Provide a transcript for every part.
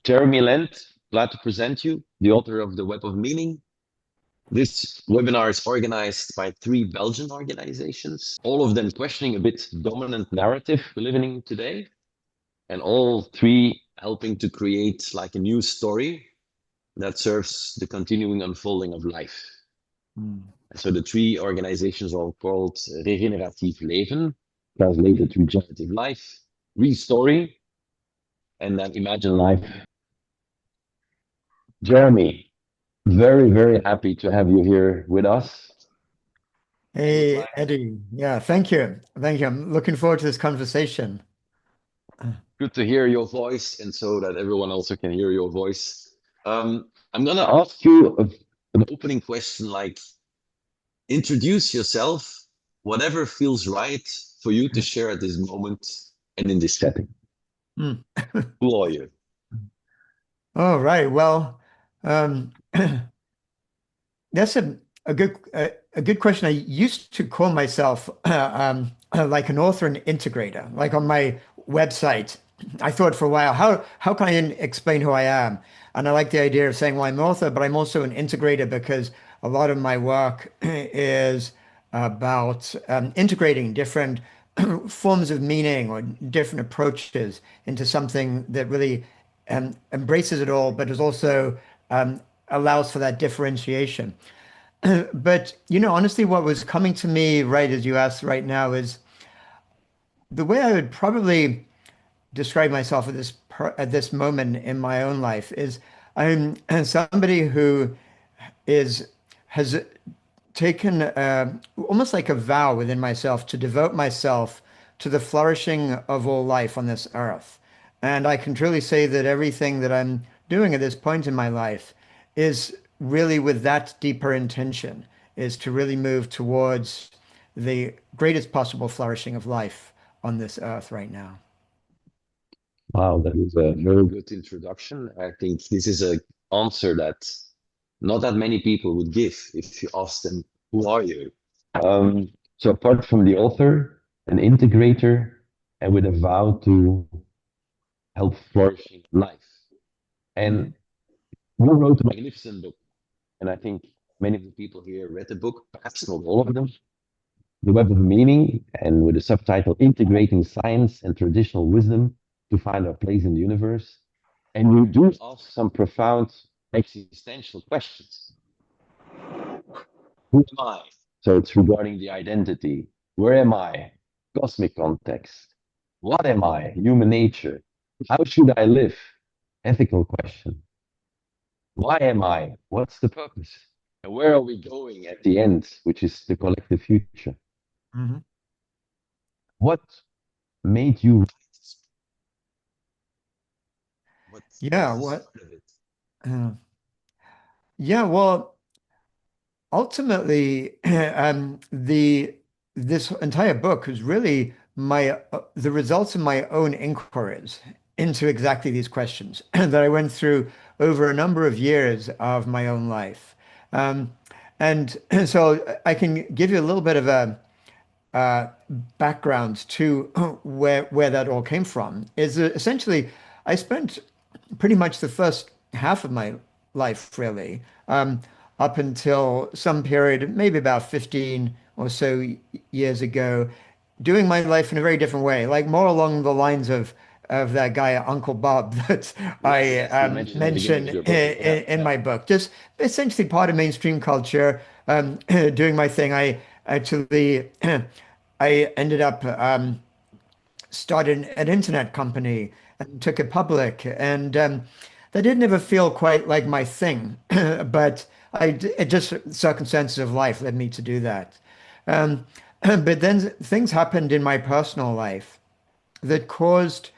Jeremy Lent, glad to present you, the author of The Web of Meaning. This webinar is organized by three Belgian organizations, all of them questioning a bit dominant narrative we're living in today, and all three helping to create like a new story that serves the continuing unfolding of life. So the three organizations are called Regeneratief Leven, translated regenerative life, Restory, and then Imagine Life. Jeremy, very, very happy to have you here with us. Hey, Eddie. Yeah, thank you. Thank you. I'm looking forward to this conversation. Good to hear your voice, and so that everyone also can hear your voice. I'm gonna ask you an opening question, like introduce yourself, whatever feels right for you to share at this moment and in this setting. Hmm. Who are you? All right. Well, um, that's a good question. I used to call myself like an author and integrator. Like on my website, I thought for a while, how can I explain who I am? And I like the idea of saying, well, I'm an author, but I'm also an integrator because a lot of my work is about integrating different forms of meaning or different approaches into something that really embraces it all, but is also allows for that differentiation. But honestly, what was coming to me right as you asked right now is the way I would probably describe myself at this moment in my own life is I'm somebody who is has taken almost like a vow within myself to devote myself to the flourishing of all life on this earth. And I can truly say that everything that I'm doing at this point in my life is really with that deeper intention, is to really move towards the greatest possible flourishing of life on this earth right now. Wow, that is a very good introduction. I think this is an answer that not that many people would give if you ask them, who are you? So apart from the author, an integrator, and with a vow to help flourishing life. And Mhm. you wrote a magnificent book. And I think many of the people here read the book, perhaps not all of them. The Web of Meaning, and with the subtitle Integrating Science and Traditional Wisdom to Find Our Place in the Universe. And you do ask some profound existential questions. Who am I? So it's regarding the identity. Where am I? Cosmic context. What am I? Human nature. How should I live? Ethical question. Why am I? What's the purpose? And where are we going at the end, which is the collective future? Mhm. What made you write this? What's Yeah, the what? start of it? uh, yeah, well, ultimately, the this entire book is really my the results of my own inquiries into exactly these questions that I went through over a number of years of my own life. Um, and so I can give you a little bit of a uh, background to where that all came from. Is essentially I spent pretty much the first half of my life really up until some period, maybe about 15 or so years ago, doing my life in a very different way, like more along the lines of that guy Uncle Bob that Yes, I yes, you mentioned in the beginning of mentioned your book. Yeah, in yeah. my book. Just essentially part of mainstream culture, doing my thing. I actually I ended up started an internet company and took it public, and that didn't ever feel quite like my thing, but it just circumstances of life led me to do that. Um, but then things happened in my personal life that caused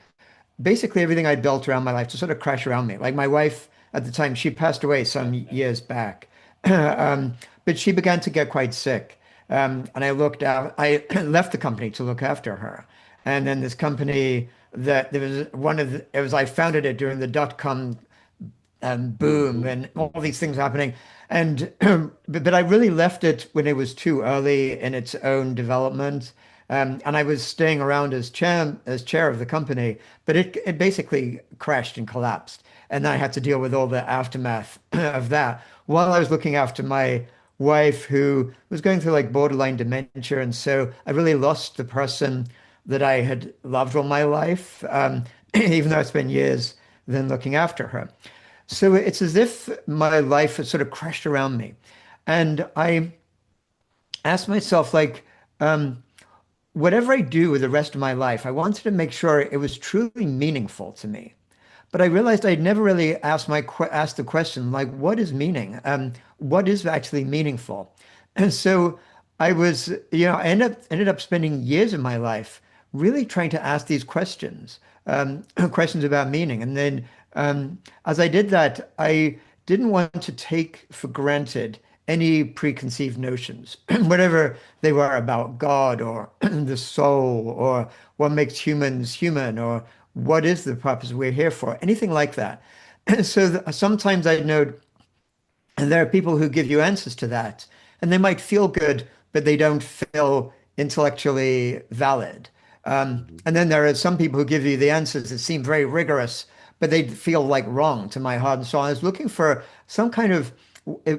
basically everything I built around my life to sort of crash around me. Like my wife at the time, she passed away some years back, but she began to get quite sick. And I looked out, I left the company to look after her. And then this company that there was it was, I founded it during the dot-com boom and all these things happening. And but I really left it when it was too early in its own development. And I was staying around as chair of the company, but it basically crashed and collapsed. And then I had to deal with all the aftermath of that while I was looking after my wife who was going through like borderline dementia. And so I really lost the person that I had loved all my life, even though I spent years then looking after her. So it's as if my life had sort of crashed around me. And I asked myself, like, whatever I do with the rest of my life, I wanted to make sure it was truly meaningful to me. But I realized I'd never really asked the question, like, what is meaning? What is actually meaningful? And so I ended up spending years of my life really trying to ask these questions, questions about meaning. And then as I did that, I didn't want to take for granted any preconceived notions, whatever they were about God or the soul or what makes humans human or what is the purpose we're here for, anything like that. So sometimes I know and there are people who give you answers to that, and they might feel good, but they don't feel intellectually valid. Mhm. And then there are some people who give you the answers that seem very rigorous, but they feel like wrong to my heart and soul. I was looking for some kind of,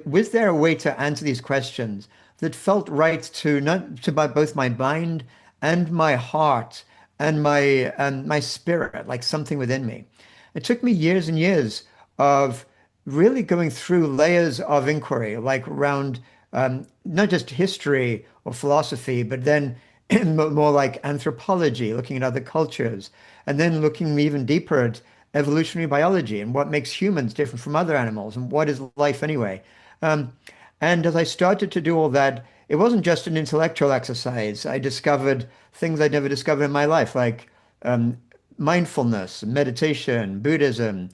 was there a way to answer these questions that felt right to not to both my mind and my heart and my spirit, like something within me. It took me years and years of really going through layers of inquiry, like around not just history or philosophy, but then more like anthropology, looking at other cultures, and then looking even deeper at evolutionary biology and what makes humans different from other animals and what is life anyway. Um, and as I started to do all that, it wasn't just an intellectual exercise. I discovered things I'd never discovered in my life, like um, mindfulness, meditation, Buddhism,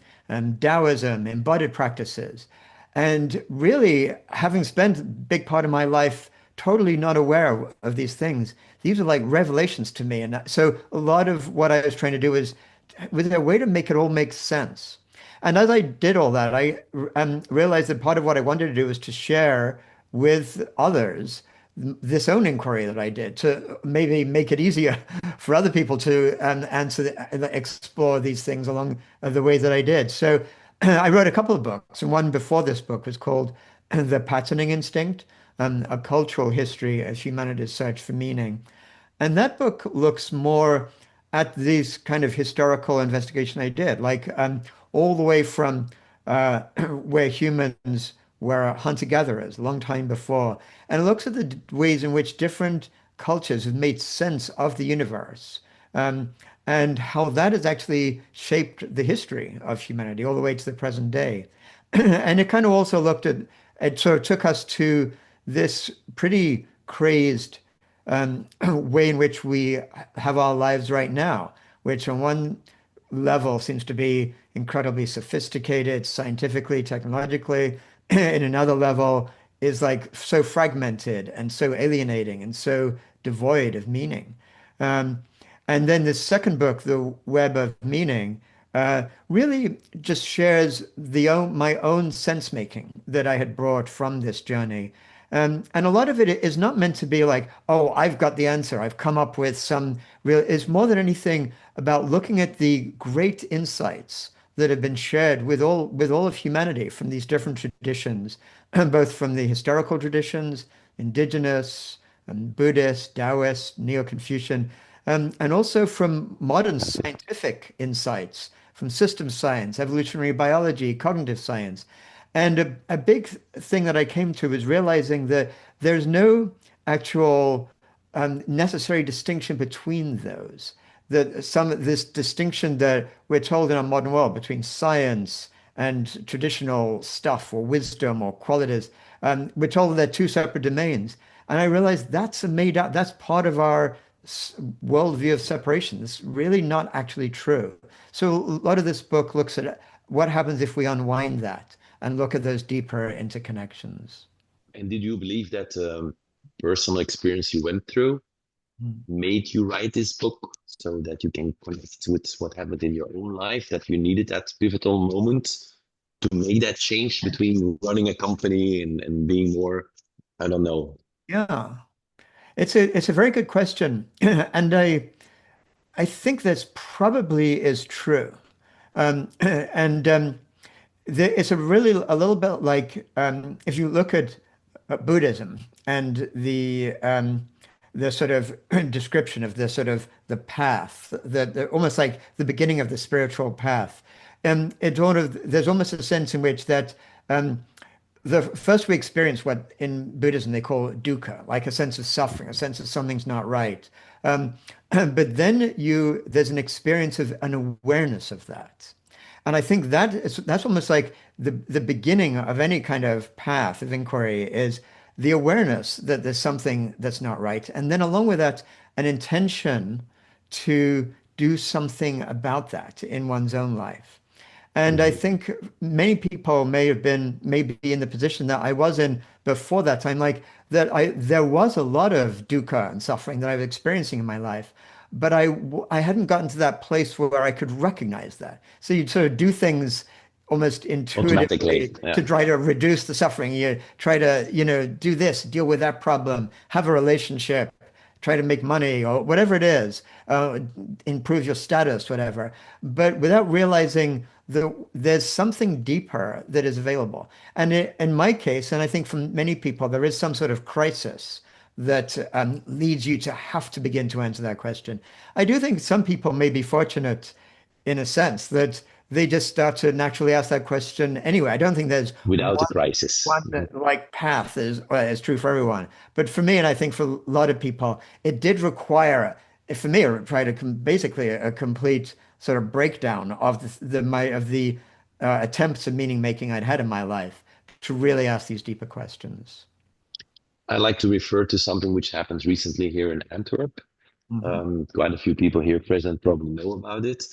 Taoism, embodied practices. And really, having spent a big part of my life totally not aware of these things, these are like revelations to me. And so a lot of what I was trying to do is, was there a way to make it all make sense? And as I did all that, I realized that part of what I wanted to do was to share with others this own inquiry that I did to maybe make it easier for other people to explore these things along the way that I did. So I wrote a couple of books, and one before this book was called The Patterning Instinct, A Cultural History of Humanity's Search for Meaning. And that book looks more at this kind of historical investigation I did, like all the way from where humans were hunter-gatherers a long time before, and it looks at the ways in which different cultures have made sense of the universe, and how that has actually shaped the history of humanity all the way to the present day. And it kind of also looked at, it sort of took us to this pretty crazed way in which we have our lives right now, which on one level seems to be incredibly sophisticated scientifically, technologically. In another level is like so fragmented and so alienating and so devoid of meaning. Um, and then the second book, The Web of Meaning, really just shares my own sense making that I had brought from this journey. And a lot of it is not meant to be like, oh, I've got the answer. I've come up with some real, it's more than anything about looking at the great insights that have been shared with all of humanity from these different traditions, both from the historical traditions, indigenous, Buddhist, Taoist, Neo-Confucian, and also from modern scientific insights, from systems science, evolutionary biology, cognitive science. And a big thing that I came to is realizing that there's no actual necessary distinction between those. That some this distinction that we're told in our modern world between science and traditional stuff or wisdom or qualities, we're told that they're two separate domains. And I realized that's a made up, that's part of our worldview of separation. It's really not actually true. So a lot of this book looks at what happens if we unwind that and look at those deeper interconnections. And did you believe that personal experience you went through made you write this book so that you can connect with what happened in your own life, that you needed that pivotal moment to make that change between running a company and being more, I don't know. Yeah, it's a very good question, and I think this probably is true. And it's a really a little bit like if you look at Buddhism and the sort of description of the sort of the path, almost like the beginning of the spiritual path. And it sort of there's almost a sense in which that um, the first we experience what in Buddhism they call dukkha, like a sense of suffering, a sense that something's not right. Um, but then there's an experience of an awareness of that. And I think that's almost like the beginning of any kind of path of inquiry is the awareness that there's something that's not right. And then along with that, an intention to do something about that in one's own life. And I Mhm. think many people may have been maybe in the position that I was in before that time, like that there was a lot of dukkha and suffering that I was experiencing in my life, but I hadn't gotten to that place where I could recognize that. So you'd sort of do things almost Automatically, intuitively yeah. to try to reduce the suffering. You try to, do this, deal with that problem, have a relationship, try to make money or whatever it is, improve your status, whatever, but without realizing that there's something deeper that is available. And in my case, and I think for many people, there is some sort of crisis that leads you to have to begin to answer that question. I do think some people may be fortunate in a sense that they just start to naturally ask that question anyway. I don't think there's Without a crisis. one Mhm. like path is true for everyone. But for me, and I think for a lot of people, it did require, for me, it required basically a complete sort of breakdown of the attempts of meaning making I'd had in my life to really ask these deeper questions. I like to refer to something which happened recently here in Antwerp. Hmm. Quite a few people here present probably know about it.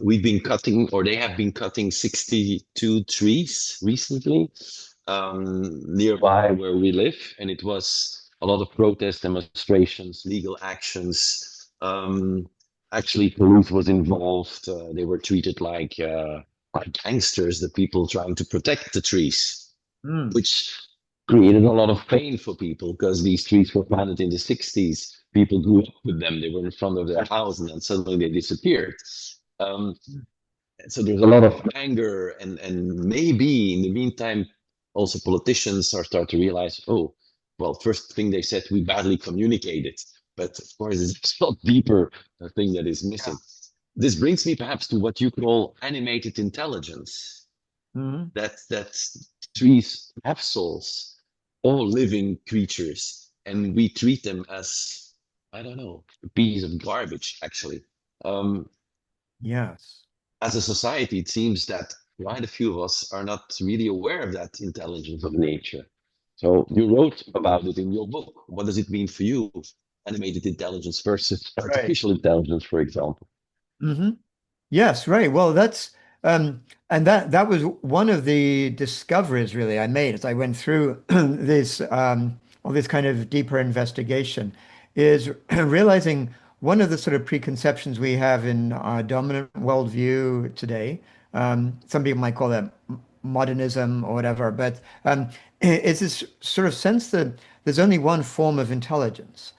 We've been cutting, or they have been cutting 62 trees recently nearby where we live, and it was a lot of protest demonstrations, legal actions. Actually, police was involved. They were treated like gangsters, the people trying to protect the trees, Mm. which created a lot of pain for people because these trees were planted in the 60s. People grew up with them. They were in front of their house and then suddenly they disappeared. Um, so there's a lot of anger and maybe in the meantime, also politicians are start to realize, oh, well, first thing they said, we badly communicated. But of course, it's a lot deeper thing that is missing. This brings me perhaps to what you call animated intelligence Hmm. that trees have souls, all living creatures, and we treat them as I don't know a piece of garbage. Actually, um, Yes. as a society, it seems that quite a few of us are not really aware of that intelligence of nature. So you wrote about it in your book. What does it mean for you? Animated intelligence versus Right. artificial intelligence, for example. Hmm. Yes, right. Well, and that was one of the discoveries really I made as I went through this all this kind of deeper investigation is realizing one of the sort of preconceptions we have in our dominant worldview today. Some people might call that modernism or whatever, but it's this sort of sense that there's only one form of intelligence,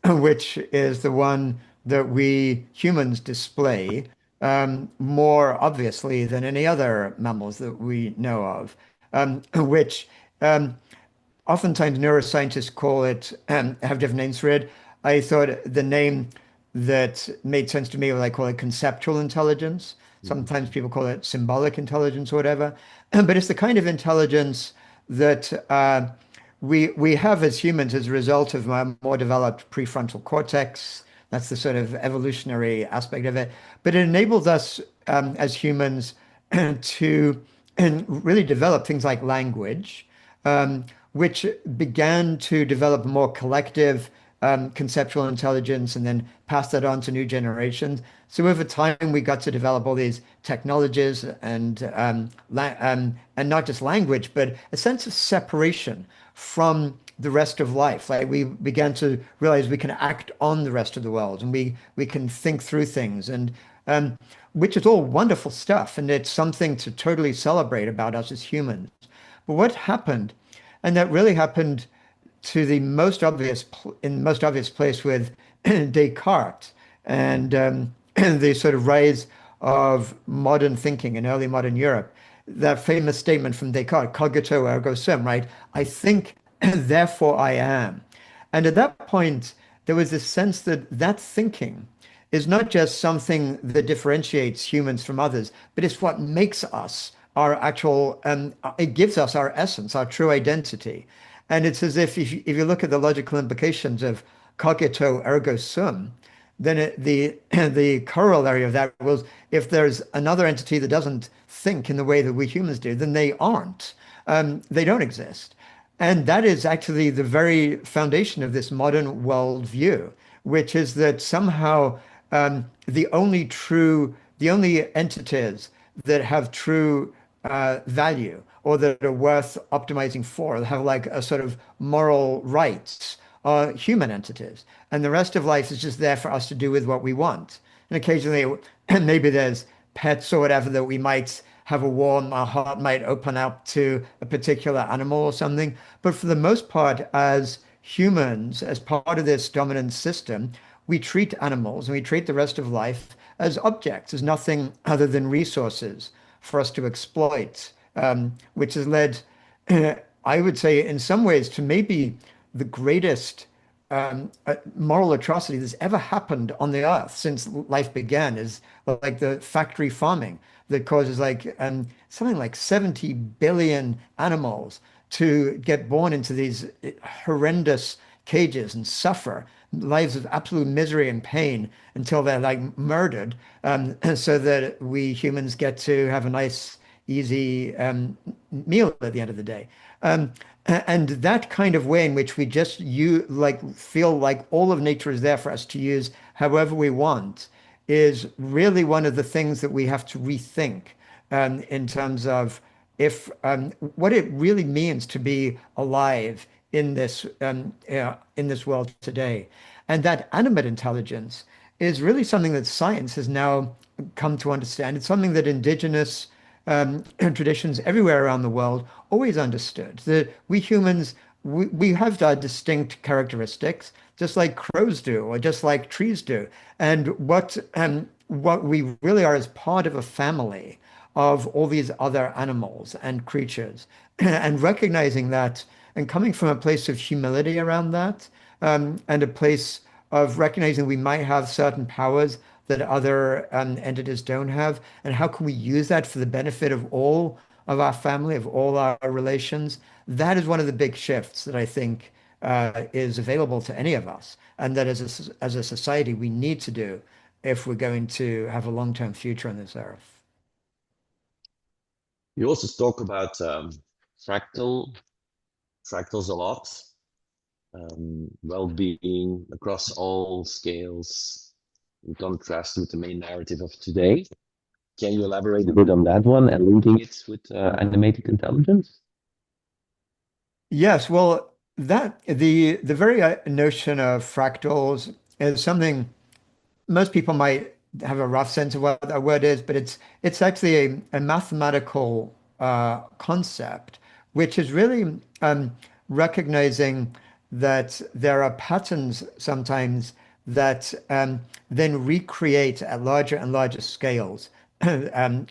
which is the one that we humans display more obviously than any other mammals that we know of, which oftentimes neuroscientists call it, have different names for it. I thought the name that made sense to me was I call it conceptual intelligence. Mhm. Sometimes people call it symbolic intelligence or whatever. But it's the kind of intelligence that we have as humans as a result of a more developed prefrontal cortex. That's the sort of evolutionary aspect of it. But it enables us as humans to really develop things like language, which began to develop a more collective conceptual intelligence and then pass that on to new generations. So over time, we got to develop all these technologies and not just language, but a sense of separation from the rest of life. Like we began to realize we can act on the rest of the world and we can think through things and um, which is all wonderful stuff. And it's something to totally celebrate about us as humans. But what happened, and that really happened to the most obvious in the most obvious place with Descartes and the sort of rise of modern thinking in early modern Europe. That famous statement from Descartes, cogito ergo sum, right? I think, therefore I am. And at that point, there was this sense that that thinking is not just something that differentiates humans from others, but it's what makes us our actual, it gives us our essence, our true identity. And it's as if you look at the logical implications of cogito ergo sum, then the corollary of that was if there's another entity that doesn't think in the way that we humans do, then they aren't. They don't exist. And that is actually the very foundation of this modern worldview, which is that somehow the only entities that have true value or that are worth optimizing for, that have like a sort of moral rights, are human entities. And the rest of life is just there for us to do with what we want. And occasionally, maybe there's pets or whatever that we might have a warm, our heart might open up to a particular animal or something. But for the most part, as humans, as part of this dominant system, we treat animals and we treat the rest of life as objects, as nothing other than resources for us to exploit, which has led, I would say, in some ways, to maybe the greatest moral atrocity that's ever happened on the earth since life began is like the factory farming that causes like something like 70 billion animals to get born into these horrendous cages and suffer lives of absolute misery and pain until they're like murdered, so that we humans get to have a nice, easy meal at the end of the day. And that kind of way in which we just you like feel like all of nature is there for us to use however we want is really one of the things that we have to rethink in terms of if what it really means to be alive in this world today. And that animate intelligence is really something that science has now come to understand. It's something that indigenous traditions everywhere around the world always understood. That we humans, we have our distinct characteristics, just like crows do, or just like trees do. And what we really are is part of a family of all these other animals and creatures. And recognizing that and coming from a place of humility around that, and a place of recognizing we might have certain powers that other entities don't have, and how can we use that for the benefit of all of our family, of all our relations? That is one of the big shifts that I think is available to any of us, and that as a society we need to do if we're going to have a long-term future on this earth. You also talk about fractal fractals a lot, well-being across all scales, in contrast with the main narrative of today. Can you elaborate a bit on that one and linking it with animated intelligence? Yes, well, that the very notion of fractals is something most people might have a rough sense of what that word is, but it's actually a mathematical concept, which is really recognizing that there are patterns sometimes that then recreate at larger and larger scales,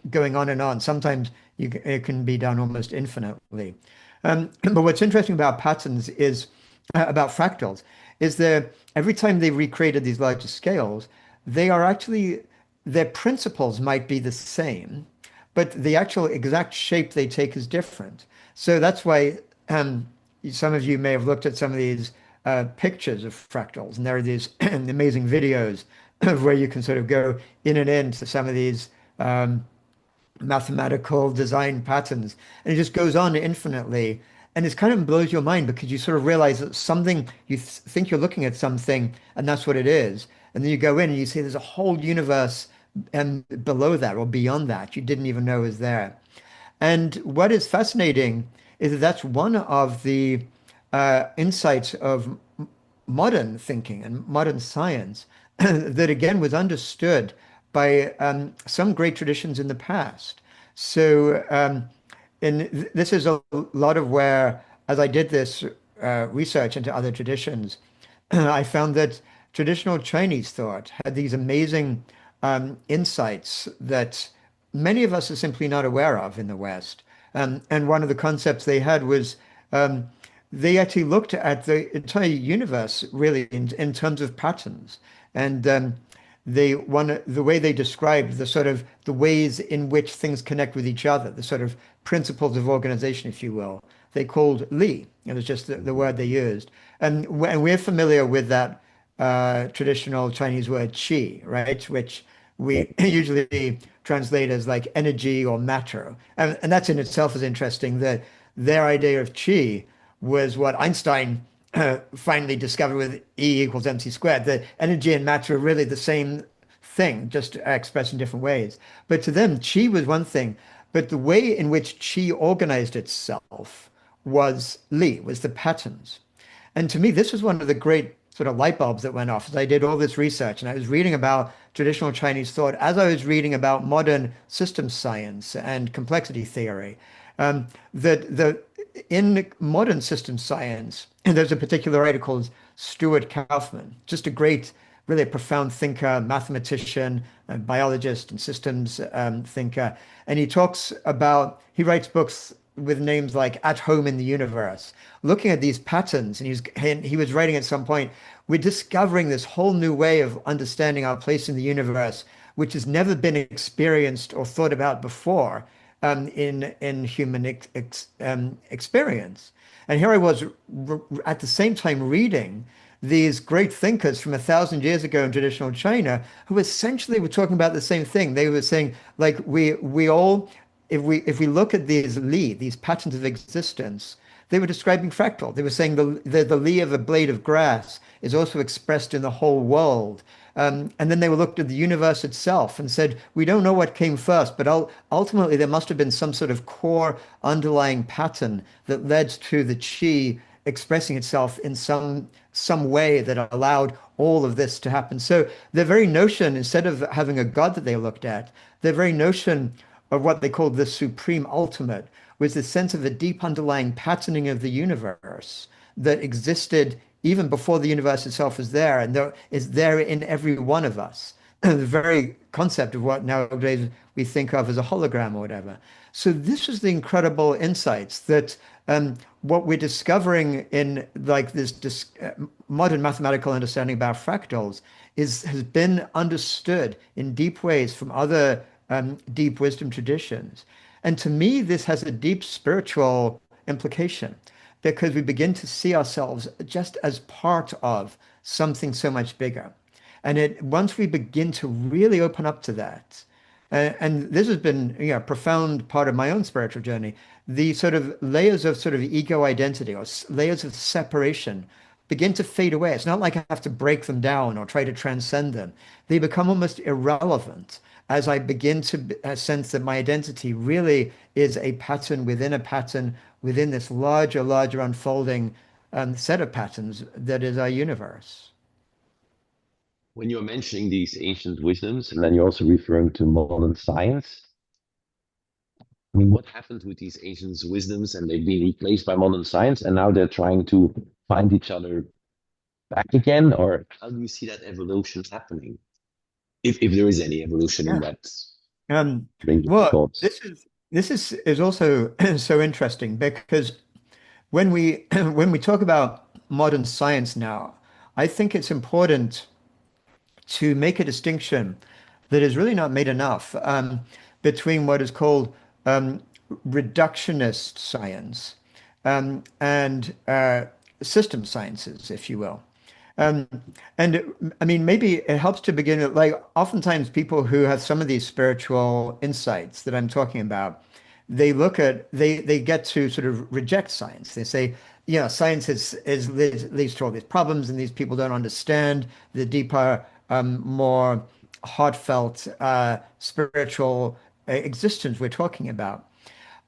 going on and on. Sometimes it can be done almost infinitely. But what's interesting about patterns is about fractals is that every time they recreated these larger scales, they are actually their principles might be the same, but the actual exact shape they take is different. So that's why some of you may have looked at some of these pictures of fractals, and there are these amazing videos where you can sort of go in and into some of these mathematical design patterns, and it just goes on infinitely. And it kind of blows your mind because you sort of realize that something you think you're looking at something, and that's what it is. And then you go in and you see there's a whole universe and below that or beyond that you didn't even know was there. And what is fascinating is that that's one of the insights of modern thinking and modern science that again was understood by some great traditions in the past. So, this is a lot of where, as I did this research into other traditions, I found that traditional Chinese thought had these amazing insights that many of us are simply not aware of in the West. And one of the concepts they had was um, they actually looked at the entire universe really in terms of patterns. And the way they described the sort of the ways in which things connect with each other, the sort of principles of organization, if you will, they called Li. It was just the word they used. And we're familiar with that traditional Chinese word qi, right? Which Yeah. we usually translate as like energy or matter. And that's in itself is interesting that their idea of qi was what Einstein finally discovered with E equals mc squared. The energy and matter are really the same thing, just expressed in different ways. But to them, qi was one thing, but the way in which qi organized itself was Li, was the patterns. And to me, this was one of the great sort of light bulbs that went off as I did all this research and I was reading about traditional Chinese thought as I was reading about modern systems science and complexity theory. That in modern systems science, and there's a particular writer called Stuart Kauffman, just a great, really a profound thinker, mathematician, biologist, and systems thinker. And he writes books with names like At Home in the Universe, looking at these patterns. And he was writing at some point, we're discovering this whole new way of understanding our place in the universe, which has never been experienced or thought about before in human experience. And here I was at the same time reading these great thinkers from 1,000 years ago in traditional China who essentially were talking about the same thing. They were saying, like, we all, if we look at these Li, these patterns of existence, they were describing fractal. They were saying the Li of a blade of grass is also expressed in the whole world. And then they looked at the universe itself and said, we don't know what came first, but ultimately there must have been some sort of core underlying pattern that led to the qi expressing itself in some way that allowed all of this to happen. So their very notion, instead of having a God that they looked at, their very notion of what they called the supreme ultimate was the sense of a deep underlying patterning of the universe that existed even before the universe itself was there, and is there in every one of us. The very concept of what nowadays we think of as a hologram or whatever. So this is the incredible insights that what we're discovering in like this modern mathematical understanding about fractals has been understood in deep ways from other deep wisdom traditions. And to me, this has a deep spiritual implication because we begin to see ourselves just as part of something so much bigger. And once we begin to really open up to that, and this has been, a profound part of my own spiritual journey, the sort of layers of sort of ego identity or layers of separation begin to fade away. It's not like I have to break them down or try to transcend them. They become almost irrelevant as I begin to sense that my identity really is a pattern within a pattern within this larger unfolding set of patterns that is our universe. When you're mentioning these ancient wisdoms, and then you're also referring to modern science, I mean, what happened with these ancient wisdoms and they've been replaced by modern science, and now they're trying to find each other back again? Or how do you see that evolution happening? If there is any evolution in Yeah. that Um, range of well, thoughts. this is also so interesting because when we when we talk about modern science now, I think it's important to make a distinction that is really not made enough between what is called um, reductionist science and system sciences, if you will. Um, and I mean, maybe it helps to begin with, like, oftentimes people who have some of these spiritual insights that I'm talking about, they get to sort of reject science. They say, science leads to all these problems, and these people don't understand the deeper, more heartfelt, spiritual existence we're talking about.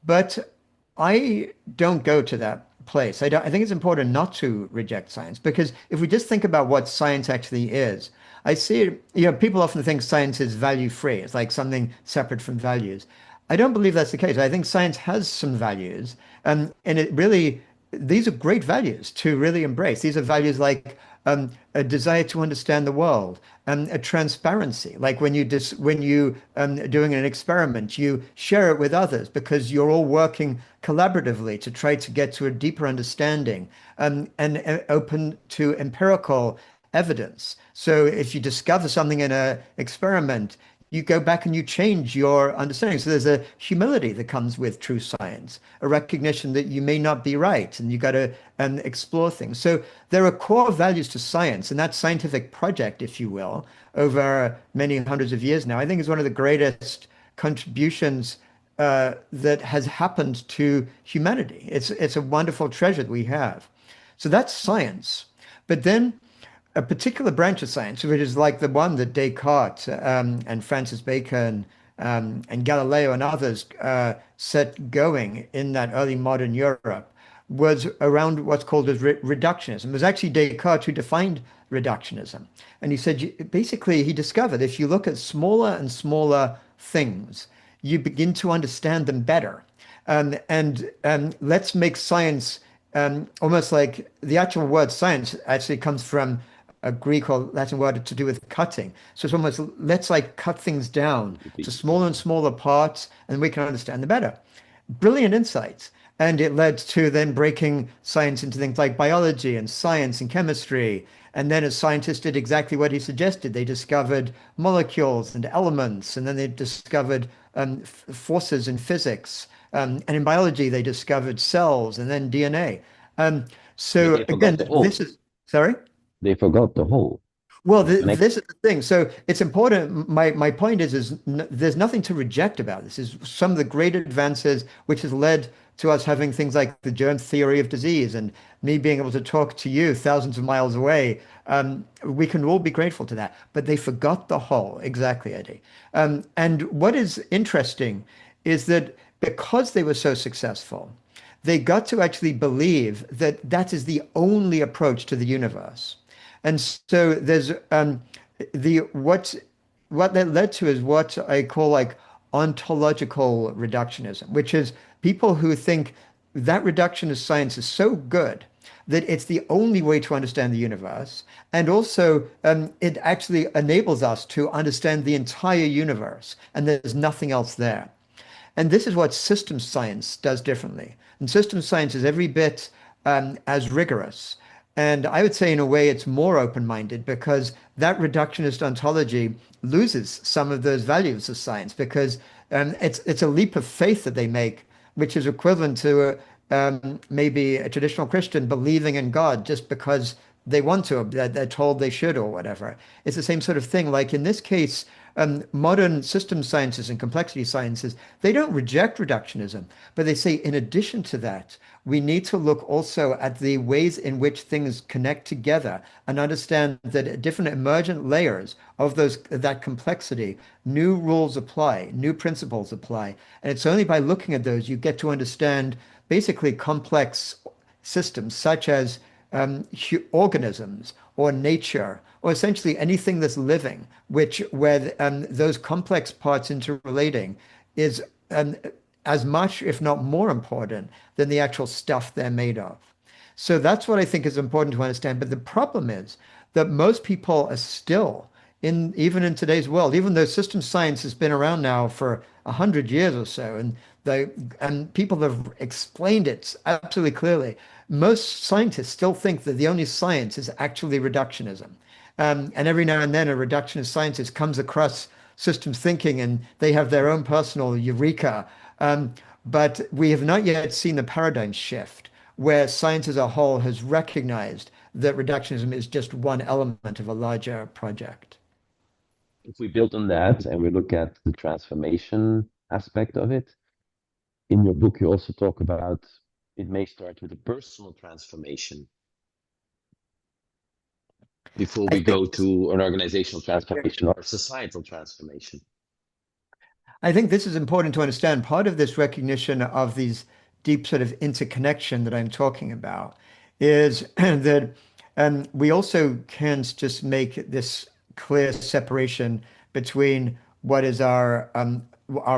But I don't go to that place. I think it's important not to reject science because if we just think about what science actually is, I see it, people often think science is value free. It's like something separate from values. I don't believe that's the case. I think science has some values, and it really, these are great values to really embrace. These are values like a desire to understand the world, a transparency. Like when you are doing an experiment, you share it with others because you're all working collaboratively to try to get to a deeper understanding, and open to empirical evidence. So if you discover something in an experiment, you go back and you change your understanding. So there's a humility that comes with true science, a recognition that you may not be right, and you got to explore things. So there are core values to science, and that scientific project, if you will, over many hundreds of years now, I think is one of the greatest contributions that has happened to humanity. It's a wonderful treasure that we have. So that's science. But then a particular branch of science, which is like the one that Descartes and Francis Bacon and Galileo and others set going in that early modern Europe, was around what's called as reductionism. It was actually Descartes who defined reductionism. And he said, basically, he discovered if you look at smaller and smaller things, you begin to understand them better. And let's make science almost like the actual word science actually comes from a Greek or Latin word to do with cutting. So it's almost let's like cut things down to smaller and smaller parts, and we can understand them better. Brilliant insights. And it led to then breaking science into things like biology and science and chemistry. And then as scientists did exactly what he suggested, they discovered molecules and elements, and then they discovered forces in physics. And in biology, they discovered cells and then DNA. Um, But so they forgot again, the this whole. is, sorry? They forgot the whole. Well, The connect. this is the thing. So it's important. My point is n there's nothing to reject about this. Is some of the great advances which has led to us having things like the germ theory of disease and me being able to talk to you thousands of miles away. We can all be grateful to that. But they forgot the whole. Exactly, Eddie. And what is interesting is that because they were so successful, they got to actually believe that that is the only approach to the universe. And so there's the what that led to is what I call like ontological reductionism, which is people who think that reductionist science is so good that it's the only way to understand the universe. And also, it actually enables us to understand the entire universe, and there's nothing else there. And this is what systems science does differently. And systems science is every bit as rigorous. And I would say, in a way, it's more open-minded because that reductionist ontology loses some of those values of science because it's a leap of faith that they make, which is equivalent to maybe a traditional Christian believing in God just because they want to, they're told they should or whatever. It's the same sort of thing. Like in this case, modern system sciences and complexity sciences, they don't reject reductionism, but they say, in addition to that, we need to look also at the ways in which things connect together and understand that at different emergent layers of that complexity, new rules apply, new principles apply. And it's only by looking at those you get to understand basically complex systems such as organisms or nature or essentially anything that's living, which where those complex parts interrelating is as much, if not more important than the actual stuff they're made of. So that's what I think is important to understand. But the problem is that most people are still in, even in today's world, even though system science has been around now for 100 years or so, and people have explained it absolutely clearly, most scientists still think that the only science is actually reductionism. And every now and then, a reductionist scientist comes across systems thinking and they have their own personal eureka. But we have not yet seen the paradigm shift where science as a whole has recognized that reductionism is just one element of a larger project. If we build on that and we look at the transformation aspect of it, in your book you also talk about it may start with a personal transformation before I we think go to an organizational transformation or a societal transformation. I think this is important to understand. Part of this recognition of these deep sort of interconnection that I'm talking about is that we also can't just make this clear separation between what is our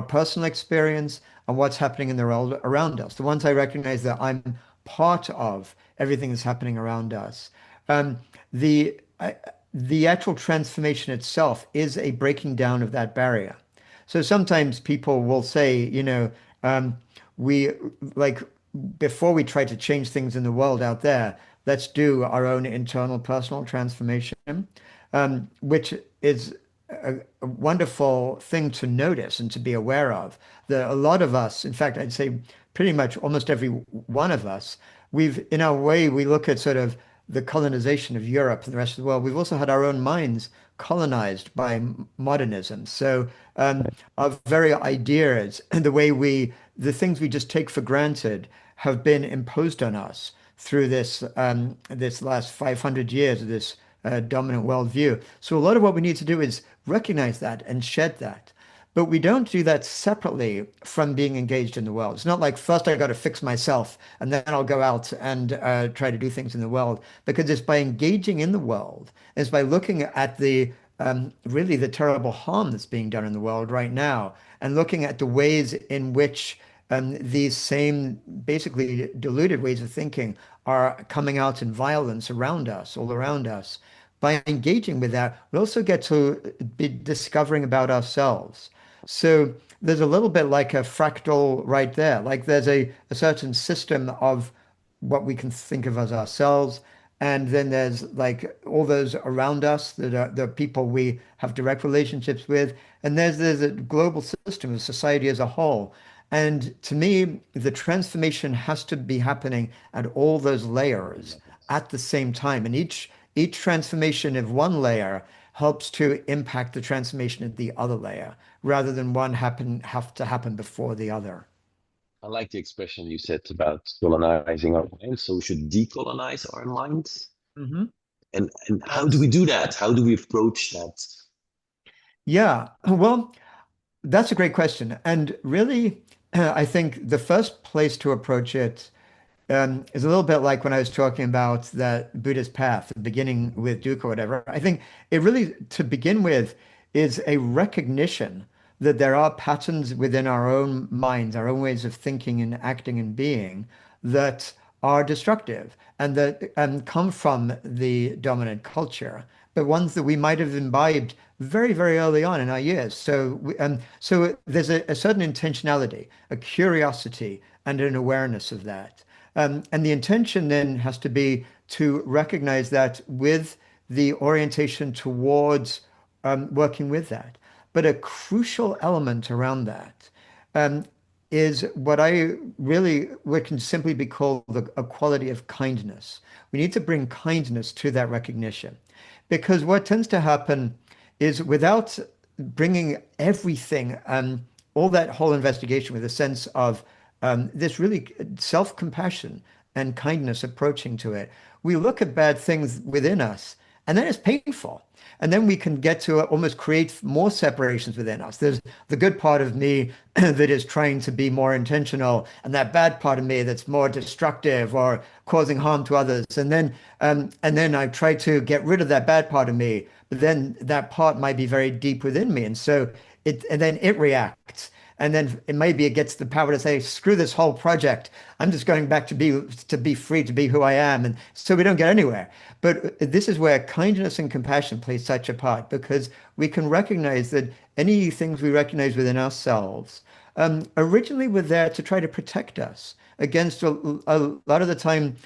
personal experience and what's happening in the world around us. The ones I recognize that I'm part of everything that's happening around us. Um, the actual transformation itself is a breaking down of that barrier. So sometimes people will say, um, we like before we try to change things in the world out there, let's do our own internal personal transformation, which is a wonderful thing to notice and to be aware of. That a lot of us, in fact, I'd say pretty much almost every one of us, in our way, we look at sort of the colonization of Europe and the rest of the world. We've also had our own minds colonized by modernism. So our very ideas and the things we just take for granted have been imposed on us through this last 500 years of this dominant worldview. So a lot of what we need to do is recognize that and shed that. But we don't do that separately from being engaged in the world. It's not like first I got to fix myself and then I'll go out and try to do things in the world. Because it's by engaging in the world, it's by looking at the really the terrible harm that's being done in the world right now, and looking at the ways in which these same basically deluded ways of thinking are coming out in violence around us, all around us. By engaging with that, we also get to be discovering about ourselves. So there's a little bit like a fractal right there. Like there's a certain system of what we can think of as ourselves. And then there's like all those around us that are the people we have direct relationships with. And there's a global system of society as a whole. And to me, the transformation has to be happening at all those layers at the same time. And each transformation of one layer helps to impact the transformation of the other layer, rather than one have to happen before the other. I like the expression you said about colonizing our minds. So we should decolonize our minds. Hmm. And how do we do that? How do we approach that? Yeah, well, that's a great question. And really, I think the first place to approach it is a little bit like when I was talking about that Buddhist path, beginning with dukkha or whatever. I think it really, to begin with, is a recognition that there are patterns within our own minds, our own ways of thinking and acting and being that are destructive and that come from the dominant culture, but ones that we might have imbibed very, very early on in our years. So there's a certain intentionality, a curiosity, and an awareness of that. And the intention then has to be to recognize that with the orientation towards working with that. But a crucial element around that um, is what can simply be called a quality of kindness. We need to bring kindness to that recognition. Because what tends to happen is without bringing everything, all that whole investigation with a sense of this really self-compassion and kindness approaching to it, we look at bad things within us, and then it's painful. And then we can get to almost create more separations within us. There's the good part of me that is trying to be more intentional, and that bad part of me that's more destructive or causing harm to others. And then I try to get rid of that bad part of me, but then that part might be very deep within me, and so and then it reacts. And then maybe it gets the power to say, screw this whole project. I'm just going back to be free, to be who I am. And so we don't get anywhere. But this is where kindness and compassion play such a part, because we can recognize that any things we recognize within ourselves originally were there to try to protect us against a lot of the time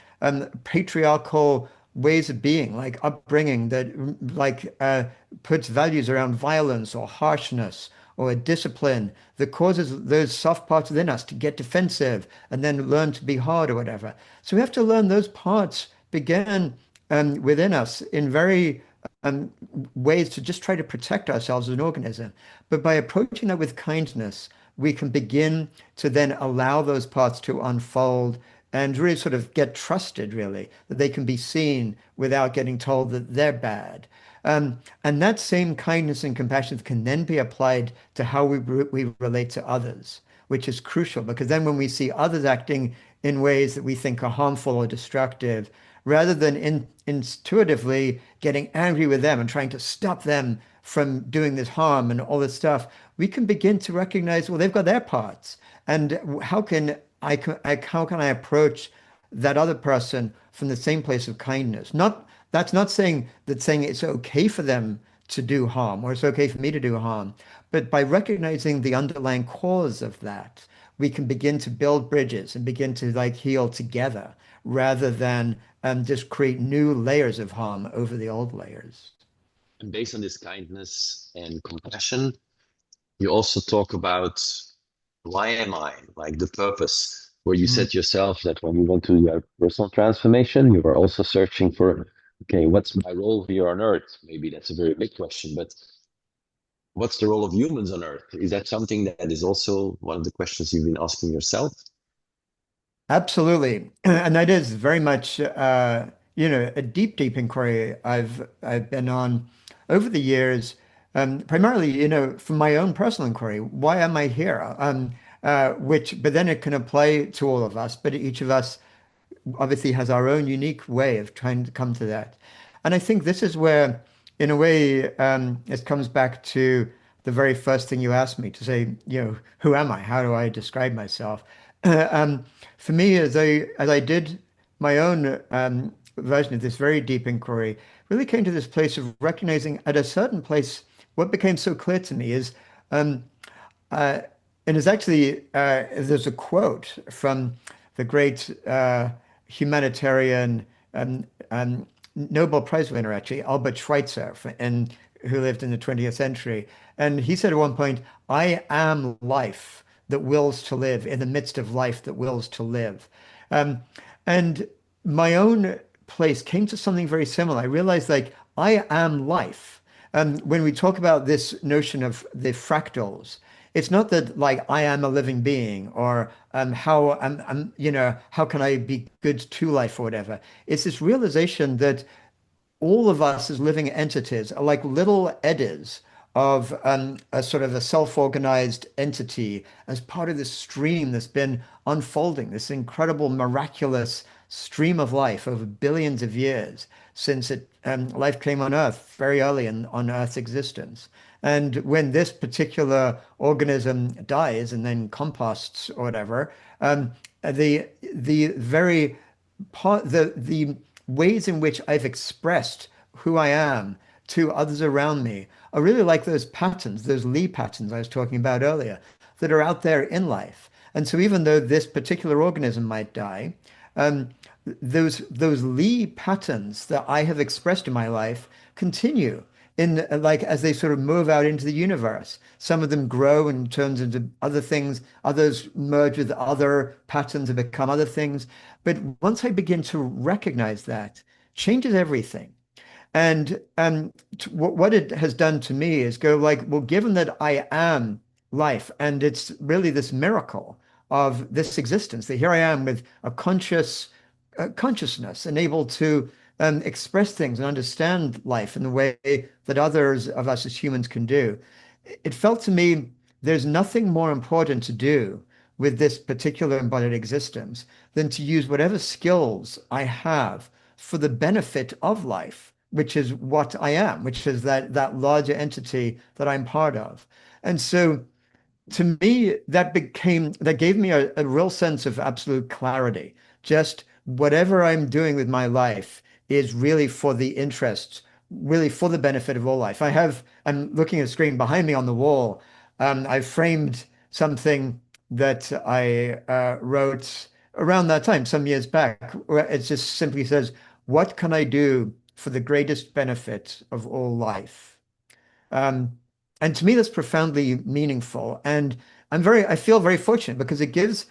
patriarchal ways of being, like upbringing that puts values around violence or harshness or a discipline that causes those soft parts within us to get defensive and then learn to be hard or whatever. So we have to learn those parts began within us in very um, ways to just try to protect ourselves as an organism. But by approaching that with kindness, we can begin to then allow those parts to unfold and really sort of get trusted, really, that they can be seen without getting told that they're bad. And that same kindness and compassion can then be applied to how we relate to others, which is crucial, because then when we see others acting in ways that we think are harmful or destructive, rather than intuitively getting angry with them and trying to stop them from doing this harm and all this stuff, we can begin to recognize, well, they've got their parts. And how can I approach that other person from the same place of kindness? That's not saying that saying it's okay for them to do harm or it's okay for me to do harm, but by recognizing the underlying cause of that, we can begin to build bridges and begin to like heal together rather than just create new layers of harm over the old layers. And based on this kindness and compassion, you also talk about why am I, like the purpose, where you Mm. said yourself that when you went to your personal transformation, you were also searching for, okay, what's my role here on earth? Maybe that's a very big question, but what's the role of humans on earth? Is that something that is also one of the questions you've been asking yourself? Absolutely. And that is very much a deep, deep inquiry I've been on over the years, primarily, from my own personal inquiry. Why am I here? But then it can apply to all of us, but each of us obviously has our own unique way of trying to come to that. And I think this is where, in a way, it comes back to the very first thing you asked me to say, who am I? How do I describe myself? Um, for me, as I did my own version of this very deep inquiry, really came to this place of recognizing at a certain place, what became so clear to me is um, uh, and it's actually, there's a quote from the great humanitarian Nobel Prize winner, actually, Albert Schweitzer, who lived in the 20th century. And he said at one point, I am life that wills to live in the midst of life that wills to live. Um, and my own place came to something very similar. I realized, like, I am life. When we talk about this notion of the fractals, it's not that like I am a living being or how can I be good to life or whatever. It's this realization that all of us as living entities are like little eddies of a sort of a self-organized entity as part of this stream that's been unfolding, this incredible, miraculous stream of life over billions of years since life came on Earth very early on Earth's existence. And when this particular organism dies and then composts or whatever, the very the ways in which I've expressed who I am to others around me are really like those patterns, those Lee patterns I was talking about earlier, that are out there in life. And so even though this particular organism might die, um, those Lee patterns that I have expressed in my life continue in like as they sort of move out into the universe. Some of them grow and turns into other things. Others merge with other patterns and become other things. But once I begin to recognize that, changes everything. And what it has done to me is go like, well, given that I am life, and it's really this miracle of this existence, that here I am with a consciousness and able to express things and understand life in the way that others of us as humans can do. It felt to me there's nothing more important to do with this particular embodied existence than to use whatever skills I have for the benefit of life, which is what I am, which is that larger entity that I'm part of. And so to me, that gave me a real sense of absolute clarity. Just whatever I'm doing with my life is really for the interests, really for the benefit of all life. I'm looking at a screen behind me on the wall. I framed something that I wrote around that time, some years back, where it just simply says, what can I do for the greatest benefit of all life? Um, and to me, that's profoundly meaningful. And I feel very fortunate because it gives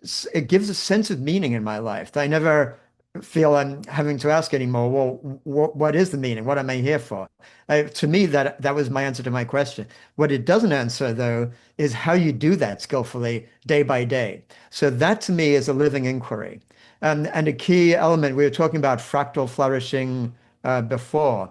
a sense of meaning in my life that I never feel I'm having to ask anymore. Well, what is the meaning? What am I here for? To me, that was my answer to my question. What it doesn't answer, though, is how you do that skillfully day by day. So that to me is a living inquiry. And a key element, we were talking about fractal flourishing before.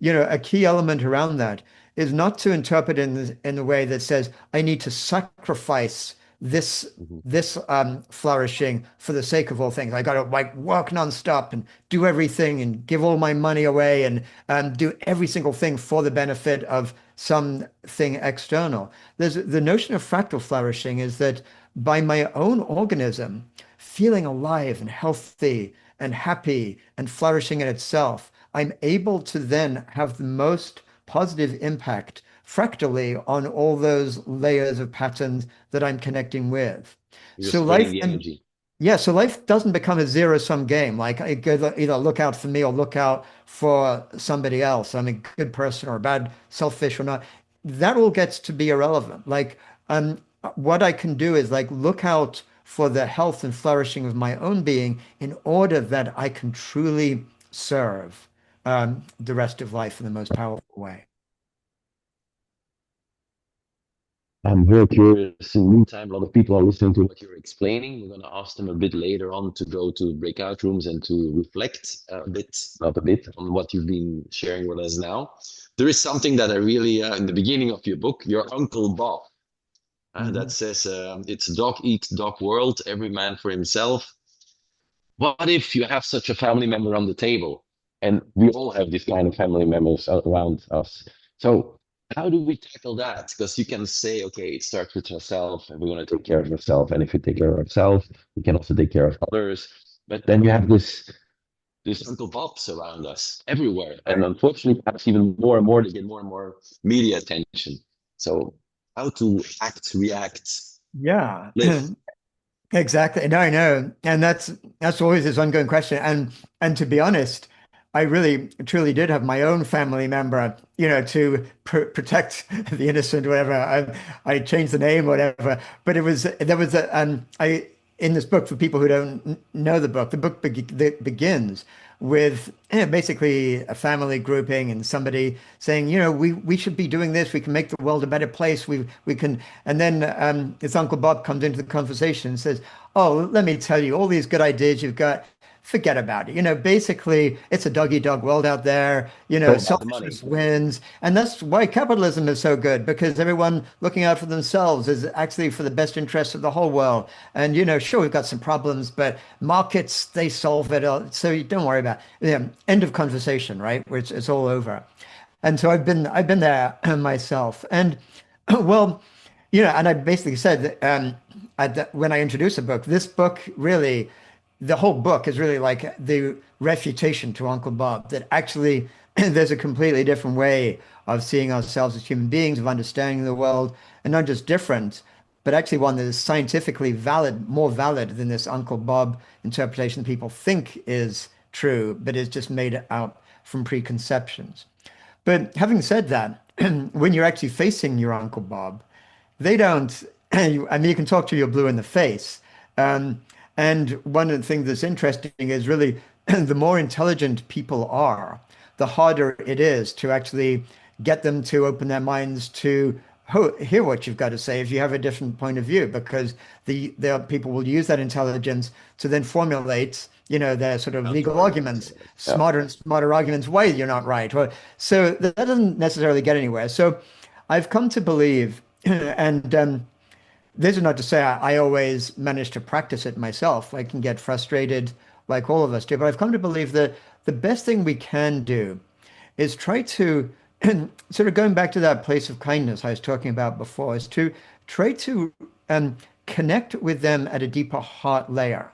A key element around that is not to interpret in the way that says, I need to sacrifice this Mhm. flourishing for the sake of all things. I got to like work nonstop and do everything and give all my money away and do every single thing for the benefit of something external. There's the notion of fractal flourishing is that by my own organism feeling alive and healthy and happy and flourishing in itself, I'm able to then have the most positive impact fractally on all those layers of patterns that I'm connecting with. You're So spreading life the and energy. yeah, so life doesn't become a zero-sum game. Like I could either look out for me or look out for somebody else. I'm a good person or a bad, selfish or not. That all gets to be irrelevant. Like what I can do is like look out for the health and flourishing of my own being in order that I can truly serve the rest of life in the most powerful way. I'm very curious. In the meantime, a lot of people are listening to what you're explaining. We're going to ask them a bit later on to go to breakout rooms and to reflect a bit, not a bit, on what you've been sharing with us now. There is something that I really, in the beginning of your book, your Uncle Bob, that Mhm. says it's dog eat dog world, every man for himself. What if you have such a family member on the table? And we all have these kind of family members around us. So how do we tackle that? Because you can say, okay, it starts with yourself, and we want to take care of ourselves. And if we take care of ourselves, we can also take care of others. But then you have this Uncle Bobs around us everywhere. And unfortunately, perhaps even more and more, they get more and more media attention. So how to act, react, Yeah. live? Exactly. No, I know. And that's always this ongoing question. And to be honest, I really truly did have my own family member, to protect the innocent, whatever. I changed the name, whatever. But there was a I in this book for people who don't know the book begins with basically a family grouping and somebody saying, we should be doing this. We can make the world a better place. We can. And then his Uncle Bob comes into the conversation and says, "Oh, let me tell you, all these good ideas you've got, forget about it. Basically, it's a dog eat dog world out there. It's all about the money. Selfishness wins. And that's why capitalism is so good, because everyone looking out for themselves is actually for the best interest of the whole world. And, sure, we've got some problems, but markets, they solve it. So you don't worry about it. Yeah, end of conversation, right? Where it's all over. And so I've been there myself. And well, and I basically said that when I introduced the book, this book really, the whole book is really like the refutation to Uncle Bob, that actually there's a completely different way of seeing ourselves as human beings, of understanding the world, and not just different, but actually one that is scientifically valid, more valid than this Uncle Bob interpretation that people think is true, but is just made out from preconceptions. But having said that, when you're actually facing your Uncle Bob, they don't, I mean, you can talk to your blue in the face. Um, and one of the things that's interesting is really the more intelligent people are, the harder it is to actually get them to open their minds to hear what you've got to say if you have a different point of view, because the people will use that intelligence to then formulate, their sort of Counter legal arguments. arguments, Yeah. smarter and smarter arguments why you're not right. So that doesn't necessarily get anywhere. So I've come to believe, and this is not to say I always manage to practice it myself. I can get frustrated like all of us do, but I've come to believe that the best thing we can do is try to, sort of going back to that place of kindness I was talking about before, is to try to connect with them at a deeper heart layer.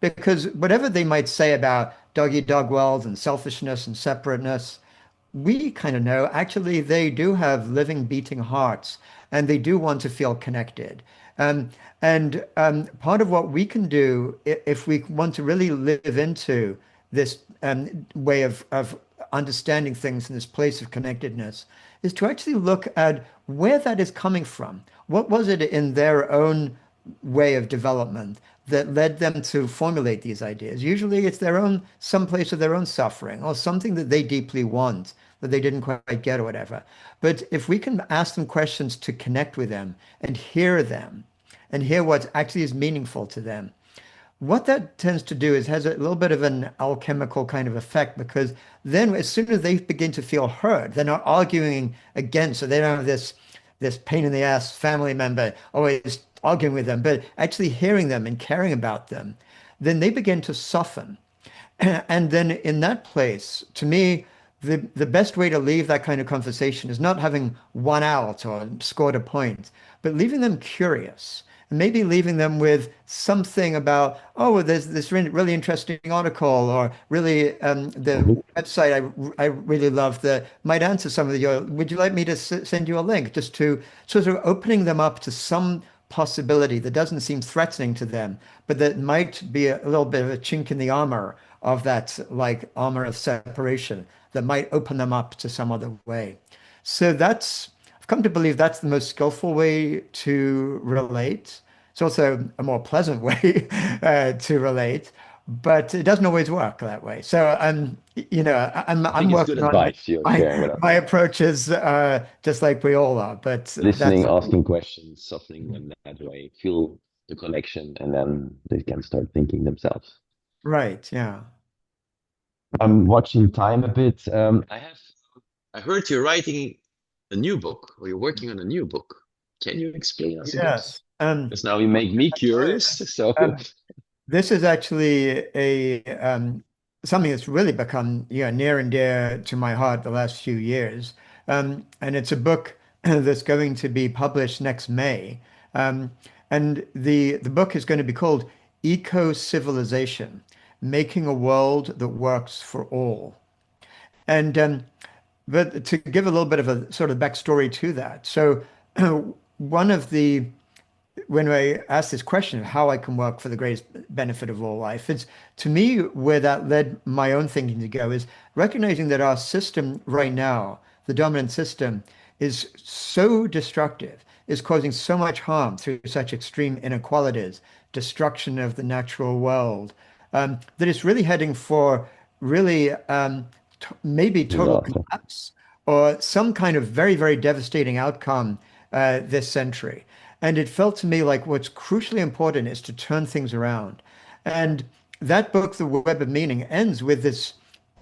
Because whatever they might say about dog eat dog world and selfishness and separateness, we kind of know actually they do have living, beating hearts and they do want to feel connected. And part of what we can do if we want to really live into this way of understanding things in this place of connectedness is to actually look at where that is coming from. What was it in their own way of development that led them to formulate these ideas? Usually it's their own, some place of their own suffering or something that they deeply want that they didn't quite get or whatever. But if we can ask them questions to connect with them and hear what actually is meaningful to them, what that tends to do is has a little bit of an alchemical kind of effect, because then as soon as they begin to feel heard, they're not arguing against, so they don't have this pain in the ass family member always arguing with them, but actually hearing them and caring about them, then they begin to soften. And then in that place, to me, the best way to leave that kind of conversation is not having won out or scored a point, but leaving them curious and maybe leaving them with something about, oh, well, there's this really interesting article, or really the Mhm. website I really love that might answer some of your, would you like me to send you a link, just to sort of opening them up to some possibility that doesn't seem threatening to them, but that might be a little bit of a chink in the armor of that like armor of separation that might open them up to some other way. So I've come to believe that's the most skillful way to relate. It's also a more pleasant way to relate, but it doesn't always work that way. So I I'm think it's good working on advice you're my sharing with my us. approach is just like we all are, but Listening, that's asking questions, softening them that way, feel the connection, and then they can start thinking themselves. right. Yeah. I'm watching time a bit. I heard you're writing a new book, or you're working on a new book. Can you explain us a bit? Yes. Because now you make me curious. So, Um, This is actually a something that's really become near and dear to my heart the last few years, and it's a book that's going to be published next May, um, and the book is going to be called Eco Civilization: Making a World That Works for All. And but to give a little bit of a sort of backstory to that, so one of the when I ask this question of how I can work for the greatest benefit of all life, it's to me where that led my own thinking to go is recognizing that our system right now, the dominant system, is so destructive, is causing so much harm through such extreme inequalities, destruction of the natural world, that it's really heading for really maybe total disaster. collapse or some kind of very, very devastating outcome this century. And it felt to me like what's crucially important is to turn things around. And that book, The Web of Meaning, ends with this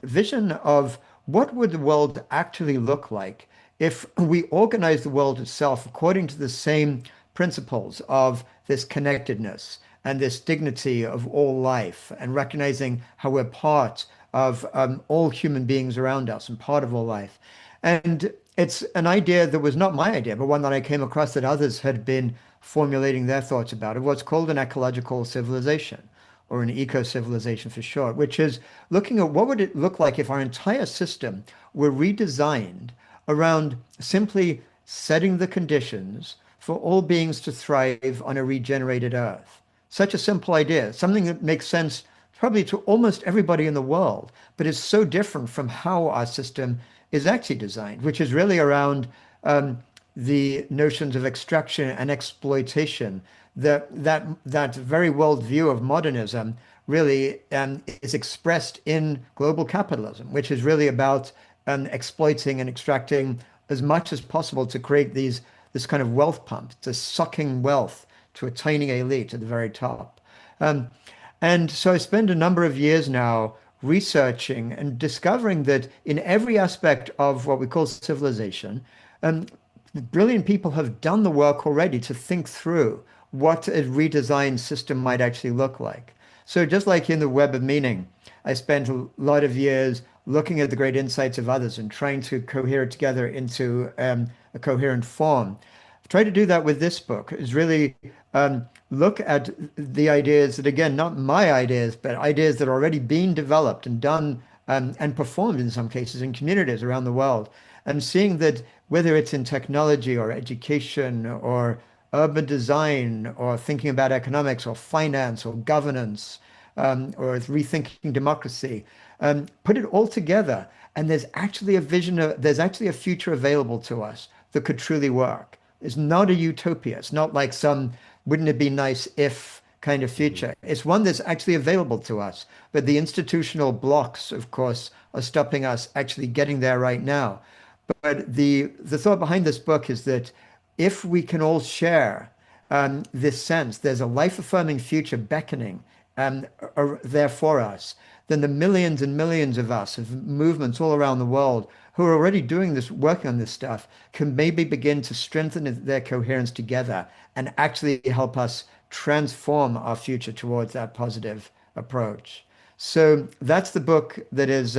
vision of what would the world actually look like if we organize the world itself according to the same principles of this connectedness and this dignity of all life, and recognizing how we're part of all human beings around us and part of all life. And it's an idea that was not my idea, but one that I came across that others had been formulating their thoughts about, of what's called an ecological civilization, or an eco-civilization for short, which is looking at what would it look like if our entire system were redesigned around simply setting the conditions for all beings to thrive on a regenerated earth. Such a simple idea, something that makes sense probably to almost everybody in the world, but is so different from how our system is actually designed, which is really around the notions of extraction and exploitation. That very worldview of modernism really is expressed in global capitalism, which is really about exploiting and extracting as much as possible to create this kind of wealth pump, to sucking wealth to a tiny elite at the very top. Um, and so I spend a number of years now researching and discovering that in every aspect of what we call civilization, um, brilliant people have done the work already to think through what a redesigned system might actually look like. So just like in the Web of Meaning, I spent a lot of years looking at the great insights of others and trying to cohere it together into a coherent form. I've tried to do that with this book, is really look at the ideas that, again, not my ideas, but ideas that are already being developed and done and performed in some cases in communities around the world. And seeing that whether it's in technology or education or urban design or thinking about economics or finance or governance or rethinking democracy, put it all together. And there's actually a vision of, there's actually a future available to us that could truly work. It's not a utopia. It's not like some, wouldn't it be nice if kind of Mhm. future. It's one that's actually available to us. But the institutional blocks, of course, are stopping us actually getting there right now. But the thought behind this book is that if we can all share this sense, there's a life-affirming future beckoning there for us, then the millions and millions of us, of movements all around the world who are already doing this, working on this stuff, can maybe begin to strengthen their coherence together and actually help us transform our future towards that positive approach. So that's the book that is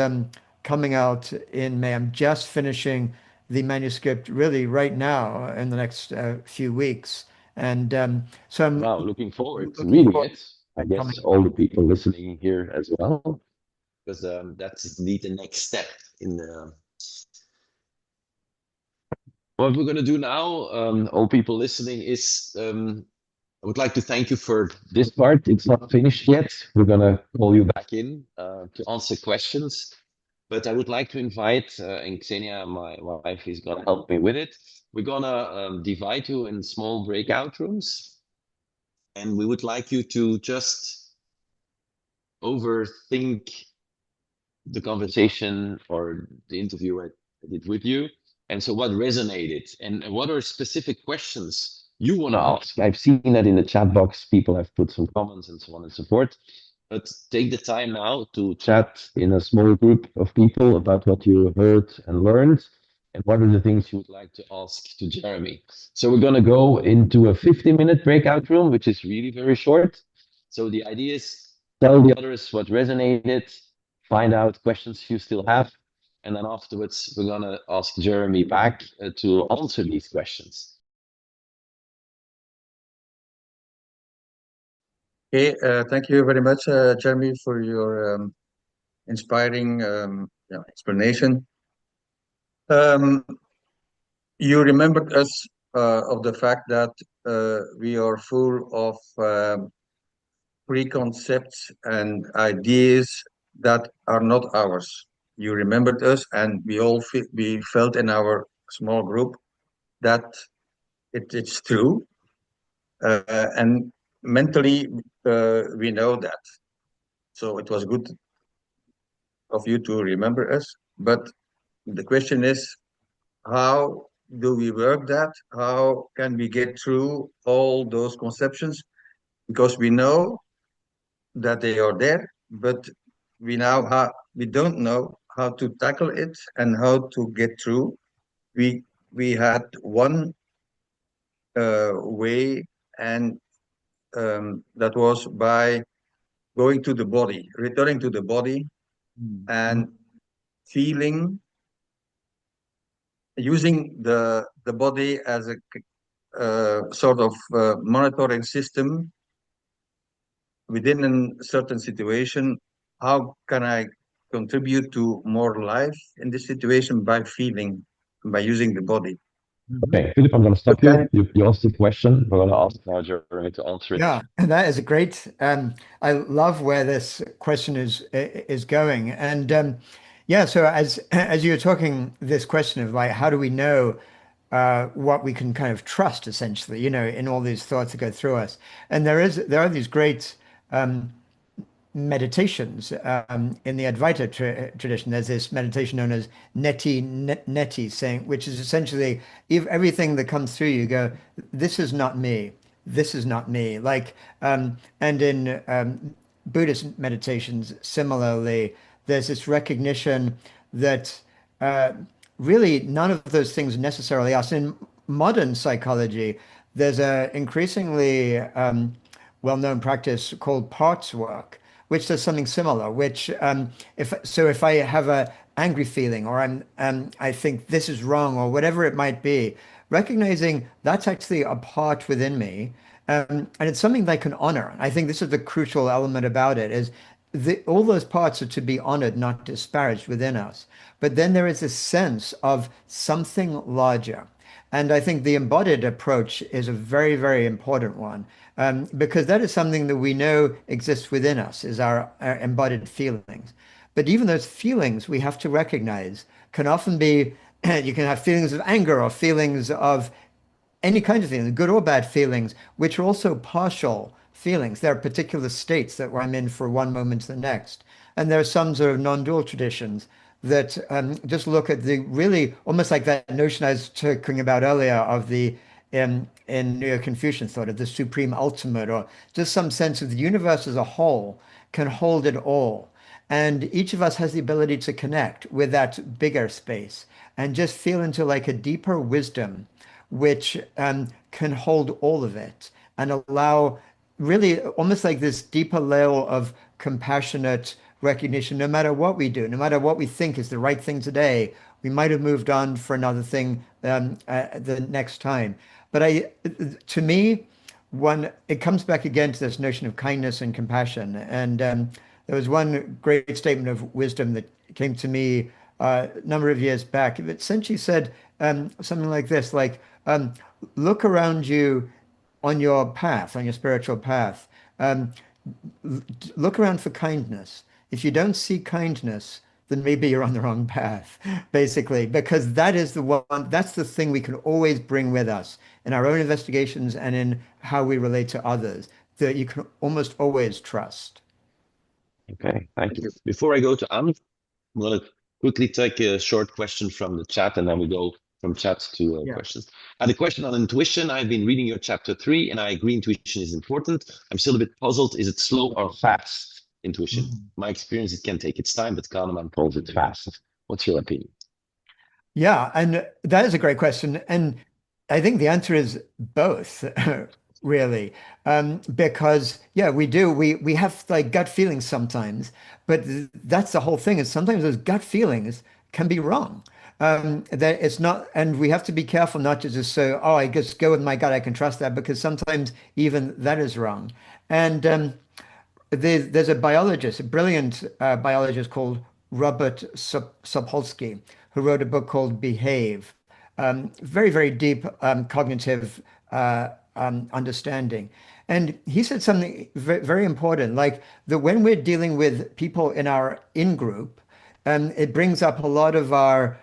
coming out in May. I'm just finishing the manuscript really right now in the next few weeks. And so I'm Wow, looking forward to looking reading forward it. I to guess coming. all the people listening here as well, because that's indeed the next step in what we're going to do now. All people listening is I would like to thank you for this part. It's not finished yet. We're going to call you back in to answer questions. But I would like to invite, and Xenia, my wife, is going to help me with it. We're going to divide you in small breakout rooms. And we would like you to just overthink the conversation or the interview I did with you. And so, what resonated, and what are specific questions you want to ask? I've seen that in the chat box, people have put some comments and so on and so forth. But take the time now to chat in a small group of people about what you heard and learned, and what are the things you would like to ask to Jeremy. So, we're going to go into a 50-minute breakout room, which is really very short. So, the idea is tell the others what resonated, find out questions you still have. And then afterwards, we're going to ask Jeremy back to answer these questions. Okay, thank you very much, Jeremy, for your inspiring explanation. Um, you remembered us of the fact that we are full of preconcepts and ideas that are not ours. You remembered us, and we felt in our small group that it's true, and mentally we know that. So it was good of you to remember us. But the question is, how do we work that? How can we get through all those conceptions? Because we know that they are there, but we don't know how to tackle it and how to get through. We had one way, and that was by going to the body, returning to the body, and feeling, using the body as a sort of monitoring system within a certain situation. How can I contribute to more life in this situation by feeling, by using the body? Okay, Philip, I'm going to So stop you. You asked the question. We're going to ask now Jeremy to answer it. Yeah, and that is a great. I love where this question is going, and yeah. So as you were talking, this question of like, how do we know what we can kind of trust, essentially, in all these thoughts that go through us, and there are these great meditations in the Advaita tradition. There's this meditation known as neti, saying, which is essentially if everything that comes through you go, this is not me, this is not me. Like, and in Buddhist meditations, similarly, there's this recognition that really none of those things are necessarily us. In modern psychology, there's a increasingly well-known practice called parts work, which does something similar. Which, if I have a angry feeling, or I think this is wrong, or whatever it might be, recognizing that's actually a part within me, and it's something that I can honor. I think this is the crucial element about it is all those parts are to be honored, not disparaged within us. But then there is this sense of something larger. And I think the embodied approach is a very, very important one, because that is something that we know exists within us, is our embodied feelings. But even those feelings we have to recognize can often be, you can have feelings of anger or feelings of any kind of feelings, good or bad feelings, which are also partial feelings. There are particular states that I'm in for one moment to the next. And there are some sort of non-dual traditions that just look at the really almost like that notion I was talking about earlier of the in Neo-Confucian thought of the supreme ultimate, or just some sense of the universe as a whole can hold it all. And each of us has the ability to connect with that bigger space and just feel into like a deeper wisdom which can hold all of it and allow really almost like this deeper layer of compassionate recognition. No matter what we do, no matter what we think is the right thing today, we might have moved on for another thing the next time. But to me, it comes back again to this notion of kindness and compassion. And there was one great statement of wisdom that came to me a number of years back. It essentially said something like this, like, look around you on your path, on your spiritual path. Um, Look around for kindness. If you don't see kindness, then maybe you're on the wrong path, basically, because that is the one, that's the thing we can always bring with us in our own investigations and in how we relate to others, that you can almost always trust. Okay, thank you. Before I go to Anne, I'm going to quickly take a short question from the chat and then we go from chat to Yeah. questions. I had a question on intuition. I've been reading your chapter 3 and I agree intuition is important. I'm still a bit puzzled. Is it slow or fast intuition? My experience, it can take its time, but Kahneman calls it fast. What's your opinion? Yeah, and that is a great question. And I think the answer is both, really. Because yeah, we do. We have like gut feelings sometimes, but that's the whole thing is sometimes those gut feelings can be wrong. That it's not, and we have to be careful not to just say, oh, I just go with my gut, I can trust that, because sometimes even that is wrong. And there's a biologist, a brilliant biologist called Robert Sapolsky, who wrote a book called Behave. Very, very deep cognitive understanding. And he said something very, very important, like that when we're dealing with people in our in-group, it brings up a lot of our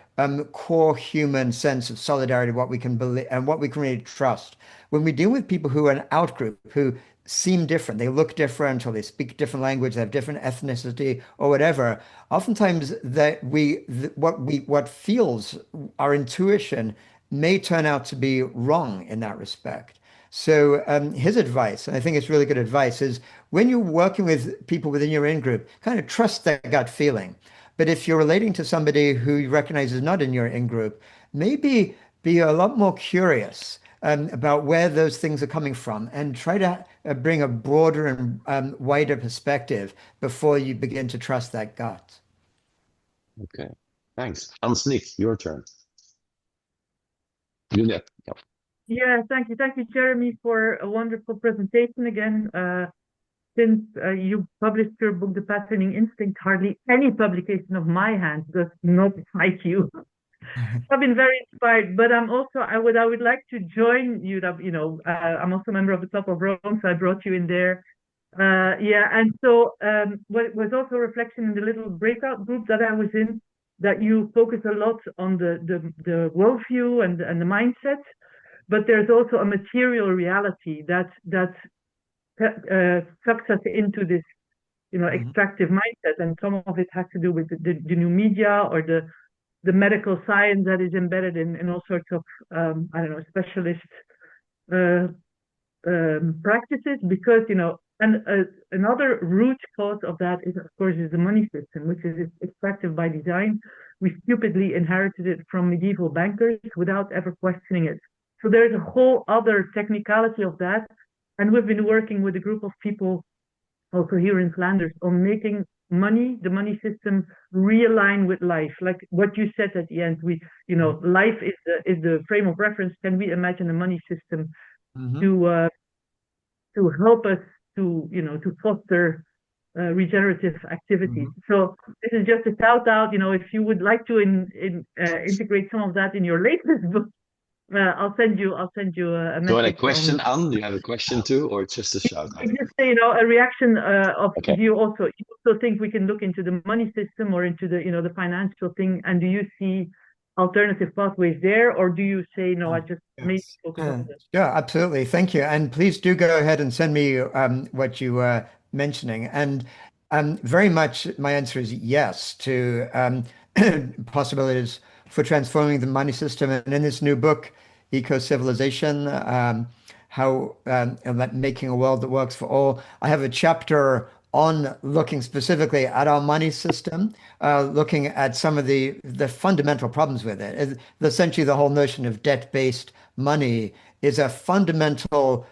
core human sense of solidarity, what we can believe and what we can really trust. When we deal with people who are an out-group, who seem different, they look different, or they speak different language, they have different ethnicity or whatever, oftentimes that what feels our intuition may turn out to be wrong in that respect. So his advice, and I think it's really good advice, is when you're working with people within your in-group, kind of trust that gut feeling. But if you're relating to somebody who you recognize is not in your in-group, maybe be a lot more curious about where those things are coming from and try to bring a broader and wider perspective before you begin to trust that gut. Okay, thanks. Anne Smith, your turn. Juliet. Yeah. Yeah, thank you. Thank you, Jeremy, for a wonderful presentation again. Since you published your book, The Patterning Instinct, hardly any publication of my hand does not like you. I've been very inspired, but I would like to join you. I'm also a member of the Top of Rome, so I brought you in there. Yeah, and so what was also a reflection in the little breakout group that I was in, that you focus a lot on the worldview and the mindset, but there's also a material reality that sucks us into this, extractive mindset, and some of it has to do with the new media or the medical science that is embedded in all sorts of I don't know, specialist uh, practices, because and another root cause of that is, of course, is the money system, which is extractive by design. We stupidly inherited it from medieval bankers without ever questioning it. So there's a whole other technicality of that, and we've been working with a group of people also here in Flanders on making the money system, realign with life. Like what you said at the end, life is the frame of reference. Can we imagine a money system to help us to foster regenerative activities? So this is just a shout out. If you would like to integrate some of that in your latest book, I'll send you a So, a message question, on. Anne? Do you have a question too, or just a shout out? Just a reaction of, Okay. do you also think we can look into the money system or into the financial thing, and do you see alternative pathways there, or do you say no? I just maybe focus on this. Yeah, absolutely. Thank you. And please do go ahead and send me what you were mentioning. And very much my answer is yes to possibilities for transforming the money system. And in this new book, Eco Civilization, how making a world that works for all, I have a chapter on looking specifically at our money system, looking at some of the fundamental problems with it. Essentially, the whole notion of debt-based money is a fundamental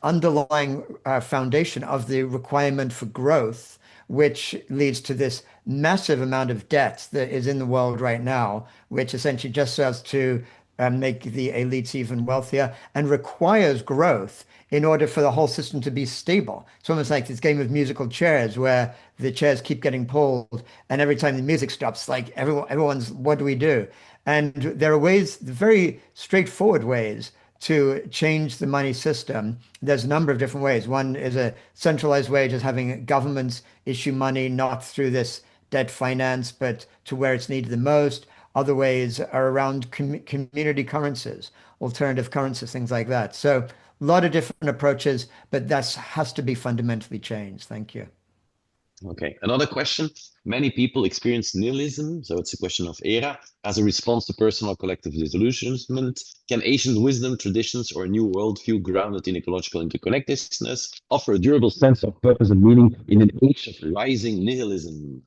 underlying foundation of the requirement for growth, which leads to this massive amount of debt that is in the world right now, which essentially just serves to make the elites even wealthier, and requires growth in order for the whole system to be stable. It's almost like this game of musical chairs where the chairs keep getting pulled, and every time the music stops, like everyone's, what do we do? And there are ways, very straightforward ways to change the money system. There's a number of different ways. One is a centralized way, just having governments issue money, not through this debt finance, but to where it's needed the most. Other ways are around community currencies, alternative currencies, things like that. So a lot of different approaches, but that has to be fundamentally changed. Thank you. Okay, another question. Many people experience nihilism, so it's a question of era, as a response to personal collective disillusionment. Can ancient wisdom, traditions, or a new worldview grounded in ecological interconnectedness offer a durable sense of purpose and meaning in an age of rising nihilism?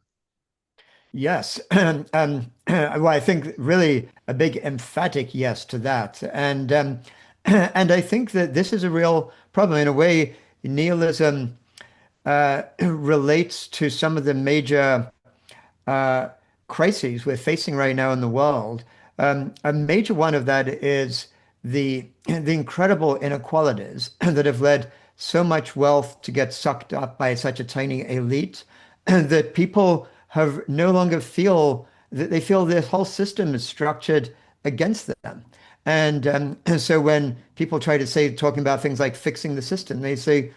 Yes. Well, I think really a big emphatic yes to that. And I think that this is a real problem. In a way, nihilism relates to some of the major uh, crises we're facing right now in the world. A major one of that is the incredible inequalities that have led so much wealth to get sucked up by such a tiny elite that people have no longer feel that they feel this whole system is structured against them. And so when people try to say, talking about things like fixing the system, they say,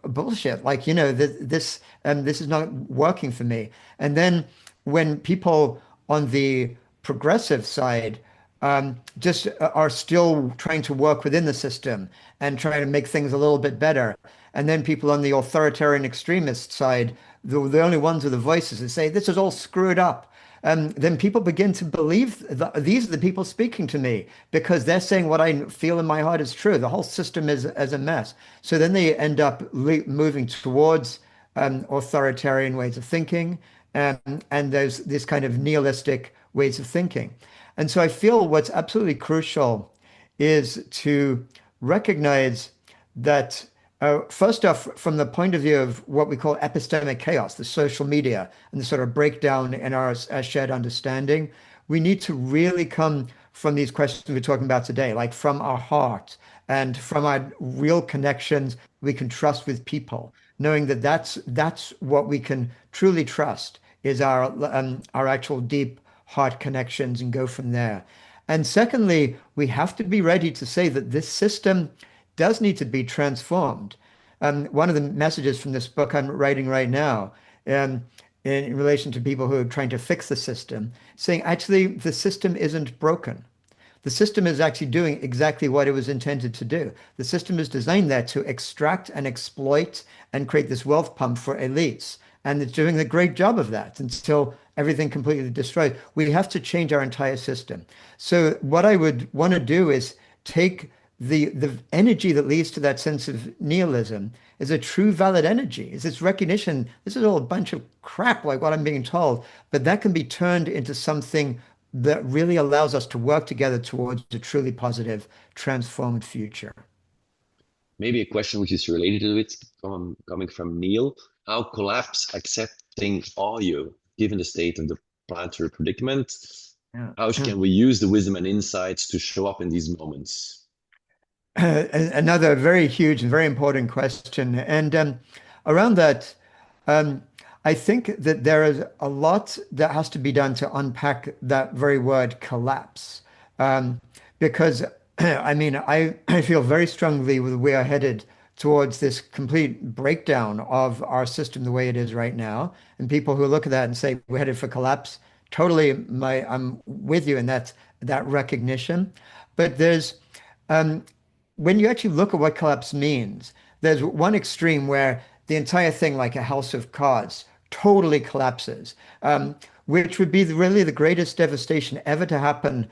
bullshit. Like, this is not working for me. And then when people on the progressive side just are still trying to work within the system and trying to make things a little bit better. And then people on the authoritarian extremist side, the only ones with the voices that say this is all screwed up. Then people begin to believe that these are the people speaking to me because they're saying what I feel in my heart is true. The whole system is as a mess. So then they end up moving towards authoritarian ways of thinking and there's this kind of nihilistic ways of thinking. And so I feel what's absolutely crucial is to recognize that, first off, from the point of view of what we call epistemic chaos, the social media and the sort of breakdown in our shared understanding, we need to really come from these questions we're talking about today, like from our heart and from our real connections we can trust with people, knowing that that's what we can truly trust is our actual deep heart connections and go from there. And secondly, we have to be ready to say that this system does need to be transformed. One of the messages from this book I'm writing right now, in relation to people who are trying to fix the system, saying actually the system isn't broken. The system is actually doing exactly what it was intended to do. The system is designed there to extract and exploit and create this wealth pump for elites. And it's doing a great job of that until everything completely destroyed. We have to change our entire system. So what I would want to do is take the energy that leads to that sense of nihilism is a true valid energy. Is its recognition, this is all a bunch of crap like what I'm being told, but that can be turned into something that really allows us to work together towards a truly positive, transformed future. Maybe a question which is related to it, coming from Neil. How collapse accepting are you, given the state of the planetary predicament? Yeah. How can we use the wisdom and insights to show up in these moments? Another very huge and very important question. And around that, um, I think that there is a lot that has to be done to unpack that very word collapse. Um, because I mean, I feel very strongly that we are headed towards this complete breakdown of our system the way it is right now. And people who look at that and say we're headed for collapse, totally I'm with you in that recognition. But there's um, when you actually look at what collapse means, there's one extreme where the entire thing, like a house of cards, totally collapses, which would be really the greatest devastation ever to happen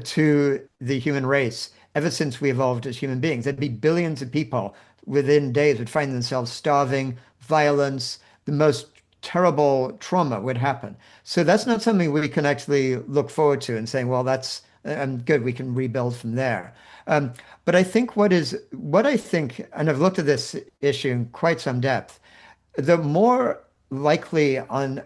to the human race ever since we evolved as human beings. There'd be billions of people within days would find themselves starving, violence, the most terrible trauma would happen. So that's not something we can actually look forward to and saying, well, that's good, we can rebuild from there. But I think what I think, and I've looked at this issue in quite some depth, the more likely on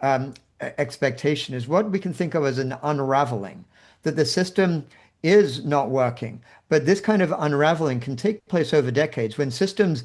expectation is what we can think of as an unraveling, that the system is not working. But this kind of unraveling can take place over decades. When systems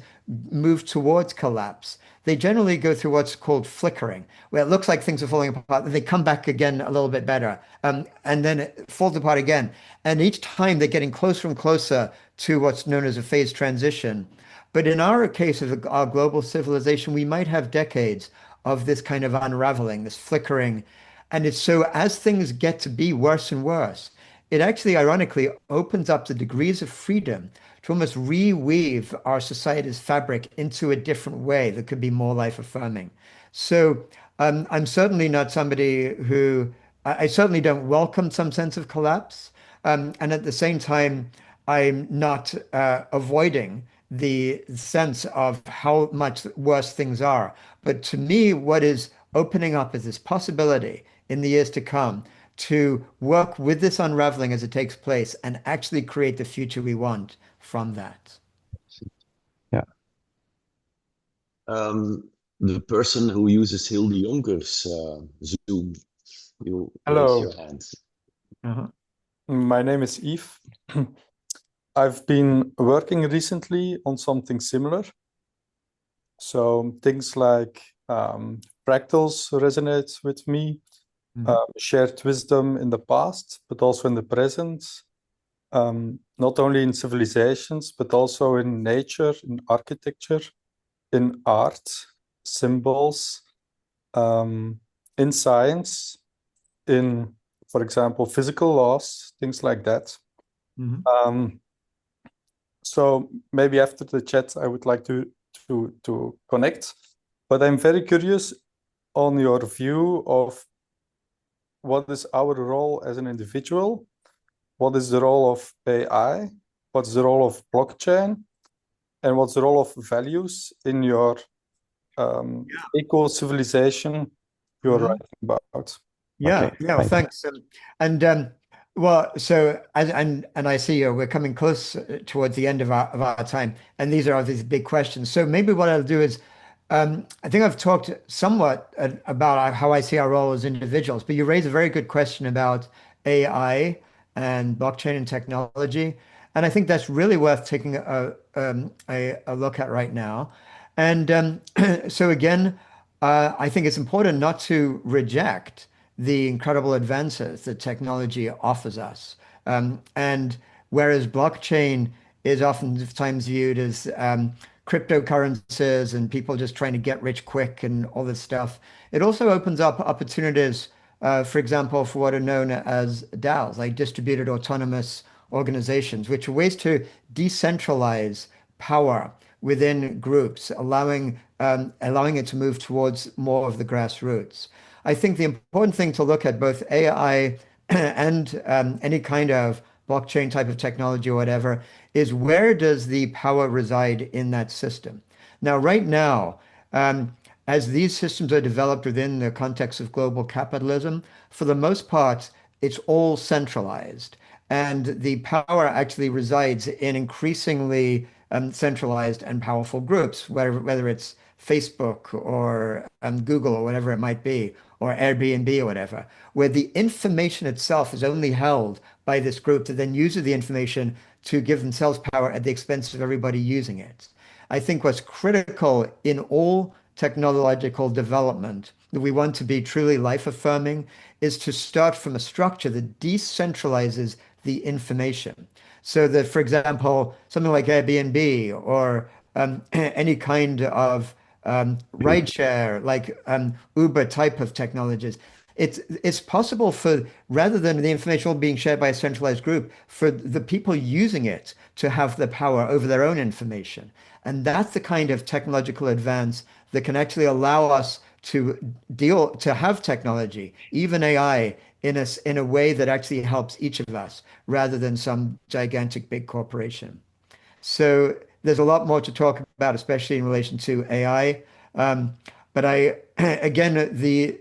move towards collapse, they generally go through what's called flickering, where it looks like things are falling apart, then they come back again a little bit better, and then it falls apart again. And each time they're getting closer and closer to what's known as a phase transition. But in our case of our global civilization, we might have decades of this kind of unraveling, this flickering. And it's so as things get to be worse and worse, it actually ironically opens up the degrees of freedom to almost reweave our society's fabric into a different way that could be more life affirming. So I'm certainly not somebody who, I certainly don't welcome some sense of collapse. And at the same time, I'm not avoiding the sense of how much worse things are. But to me, what is opening up is this possibility in the years to come to work with this unraveling as it takes place and actually create the future we want from that. Yeah. The person who uses Hilde Jonker's Zoom, you raise Hello, your hands. Uh-huh. my name is Yves. I've been working recently on something similar. So things like fractals resonate with me, shared wisdom in the past, but also in the present, not only in civilizations, but also in nature, in architecture, in art, symbols, in science, in, for example, physical laws, things like that. So maybe after the chat, I would like to connect, but I'm very curious on your view of what is our role as an individual, what is the role of AI, what's the role of blockchain, and what's the role of values in your eco-civilization you're writing about. Yeah, Okay, yeah, well, thanks. thanks. Well, so and I see we're coming close towards the end of our time, and these are these big questions. So maybe what I'll do is, I think I've talked somewhat about how I see our role as individuals, but you raise a very good question about AI and blockchain and technology, and I think that's really worth taking a look at right now. And so again, I think it's important not to reject the incredible advances that technology offers us. And whereas blockchain is oftentimes viewed as cryptocurrencies and people just trying to get rich quick and all this stuff, it also opens up opportunities, for example, for what are known as DAOs, like distributed autonomous organizations, which are ways to decentralize power within groups, allowing it to move towards more of the grassroots. I think the important thing to look at both AI and any kind of blockchain type of technology or whatever is where does the power reside in that system? Now, right now, as these systems are developed within the context of global capitalism, for the most part, it's all centralized. And the power actually resides in increasingly centralized and powerful groups, whether it's Facebook or Google or whatever it might be, or Airbnb or whatever, where the information itself is only held by this group that then uses the information to give themselves power at the expense of everybody using it. I think what's critical in all technological development that we want to be truly life affirming is to start from a structure that decentralizes the information. So that, for example, something like Airbnb or any kind of rideshare, like Uber type of technologies, it's possible for rather than the information all being shared by a centralized group, for the people using it to have the power over their own information. And that's the kind of technological advance that can actually allow us to have technology, even AI, in a way that actually helps each of us rather than some gigantic big corporation. So there's a lot more to talk about, especially in relation to AI. But again,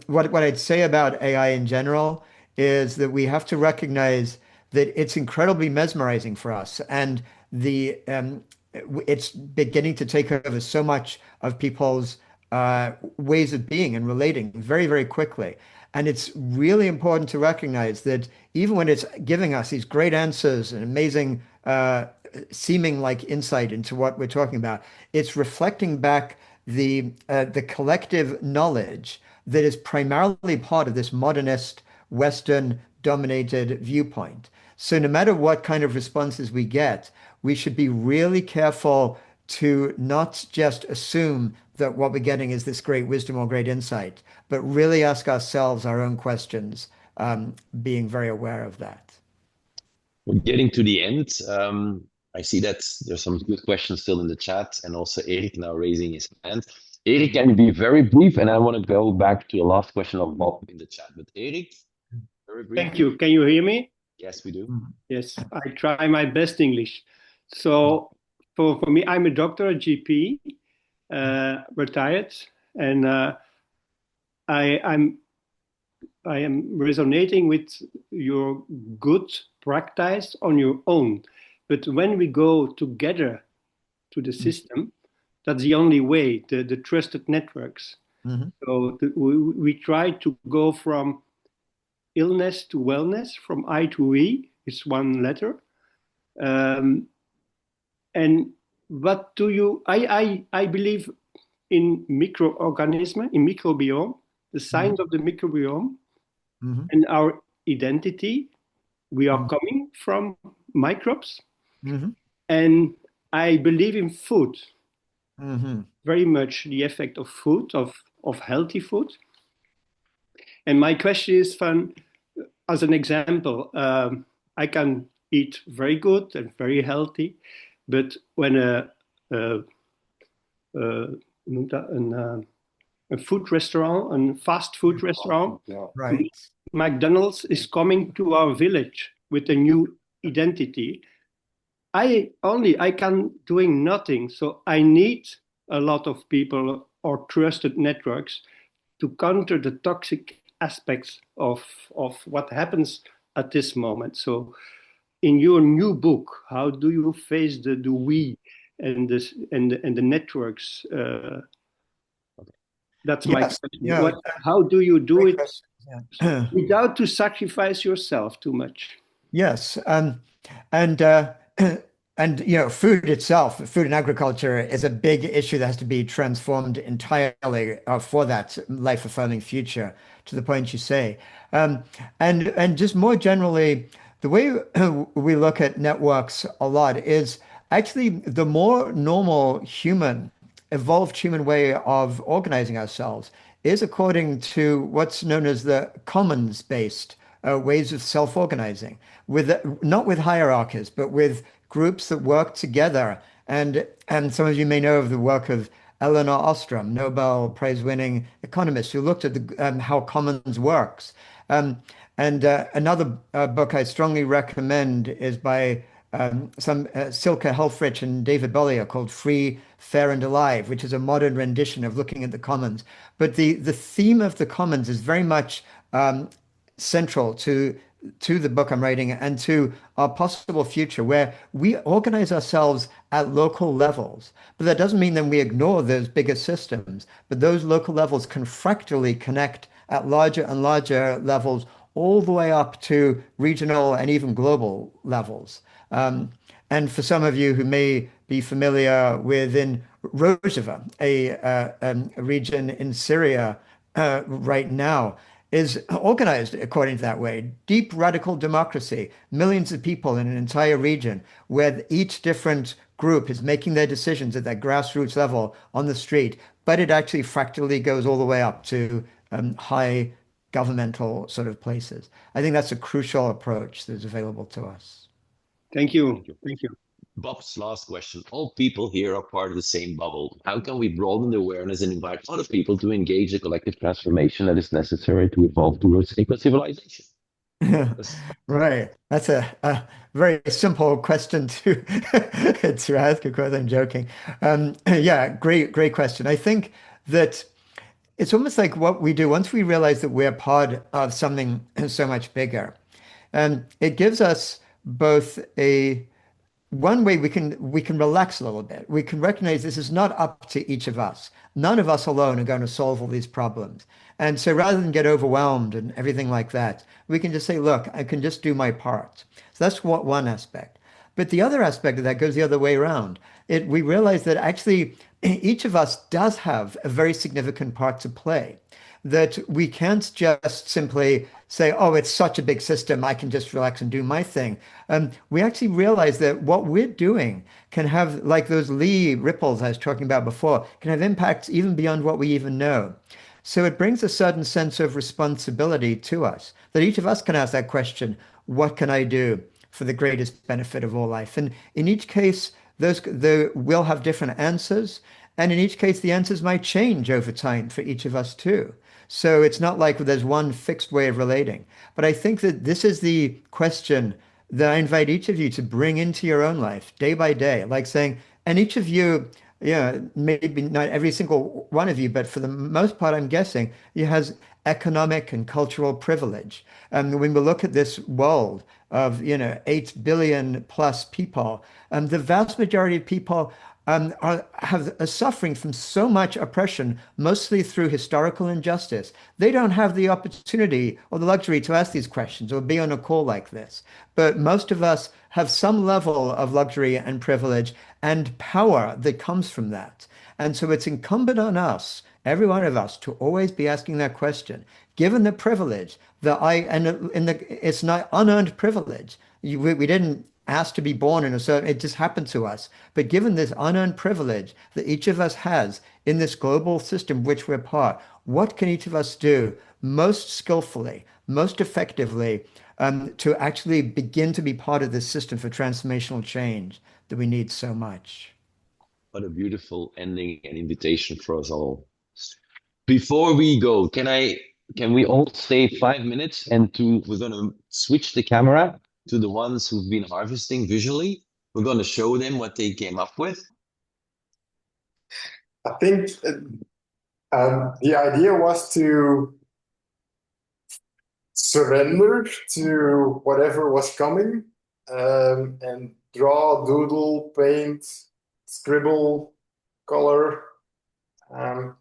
what I'd say about AI in general is that we have to recognize that it's incredibly mesmerizing for us, and it's beginning to take over so much of people's ways of being and relating very, very quickly. And it's really important to recognize that even when it's giving us these great answers and amazing, seeming like insight into what we're talking about, it's reflecting back the collective knowledge that is primarily part of this modernist, Western dominated viewpoint. So no matter what kind of responses we get, we should be really careful to not just assume that what we're getting is this great wisdom or great insight, but really ask ourselves our own questions, being very aware of that. We're getting to the end. I see that there's some good questions still in the chat, and also Eric now raising his hand. Eric, can you be very brief? And I want to go back to a last question of Bob in the chat. But Eric, very brief. Thank you. Can you hear me? Yes, we do. Yes, I try my best English. So for me, I'm a doctor, a GP, retired, and I am resonating with your good practice on your own. But when we go together to the system, that's the only way, the trusted networks. So we try to go from illness to wellness, from I to E, it's one letter. And what do you, I believe in microorganism, in microbiome, the science of the microbiome and our identity. We are coming from microbes. And I believe in food, very much the effect of food, of healthy food. And my question is, as an example, I can eat very good and very healthy, but when a food restaurant, a fast food restaurant, Right. McDonald's is coming to our village with a new identity. I can doing nothing, so I need a lot of people or trusted networks to counter the toxic aspects of what happens at this moment. So in your new book, how do you face the we and the networks? That's my question. Yeah. How do you do Great it question. without to sacrifice yourself too much? Yes, and food itself, food and agriculture is a big issue that has to be transformed entirely for that life-affirming future. To the point you say, and just more generally, the way we look at networks a lot is actually the more normal evolved human way of organizing ourselves is according to what's known as the commons-based ways of self-organizing, not with hierarchies, but with groups that work together. And some of you may know of the work of Elinor Ostrom, Nobel Prize-winning economist, who looked at how commons works. Another book I strongly recommend is by Silke Helfrich and David Bollier, called Free, Fair and Alive, which is a modern rendition of looking at the commons. But the theme of the commons is very much central to the book I'm writing and to our possible future, where we organize ourselves at local levels. But that doesn't mean that we ignore those bigger systems. But those local levels can fractally connect at larger and larger levels, all the way up to regional and even global levels. And for some of you who may be familiar with in Rojava, a region in Syria right now, is organized according to that way. Deep radical democracy, millions of people in an entire region where each different group is making their decisions at that grassroots level on the street, but it actually fractally goes all the way up to high governmental sort of places. I think that's a crucial approach that's available to us. Thank you. Thank you. Bob's last question. All people here are part of the same bubble. How can we broaden the awareness and invite other people to engage the collective transformation that is necessary to evolve towards equal civilization? Right. That's a very simple question to to ask. Of course, I'm joking. Yeah, great question. I think that it's almost like what we do once we realize that we're part of something so much bigger. It gives us both one way we can relax a little bit. We can recognize this is not up to each of us. None of us alone are going to solve all these problems. And so rather than get overwhelmed and everything like that, we can just say, look, I can just do my part. So that's what one aspect. But the other aspect of that goes the other way around. We realize that actually each of us does have a very significant part to play, that we can't just simply say, oh, it's such a big system, I can just relax and do my thing. We actually realize that what we're doing can have, like those Lee ripples I was talking about before, can have impacts even beyond what we even know. So it brings a certain sense of responsibility to us, that each of us can ask that question, what can I do for the greatest benefit of all life? And in each case, we'll have different answers. And in each case, the answers might change over time for each of us too. So it's not like there's one fixed way of relating. But I think that this is the question that I invite each of you to bring into your own life day by day, like saying, and each of you, yeah, maybe not every single one of you, but for the most part, I'm guessing, you has economic and cultural privilege. And when we look at this world of, 8 billion plus people, the vast majority of people are suffering from so much oppression, mostly through historical injustice. They don't have the opportunity or the luxury to ask these questions or be on a call like this. But most of us have some level of luxury and privilege and power that comes from that. And so it's incumbent on us, every one of us, to always be asking that question. Given the privilege that it's not unearned privilege. We didn't ask to be born in a certain, it just happened to us. But given this unearned privilege that each of us has in this global system which we're part, what can each of us do most skillfully, most effectively, to actually begin to be part of this system for transformational change that we need so much? What a beautiful ending and invitation for us all. Before we go, can we all stay 5 minutes we're gonna switch the camera to the ones who've been harvesting visually. We're gonna show them what they came up with. I think the idea was to surrender to whatever was coming, and draw, doodle, paint, scribble, color,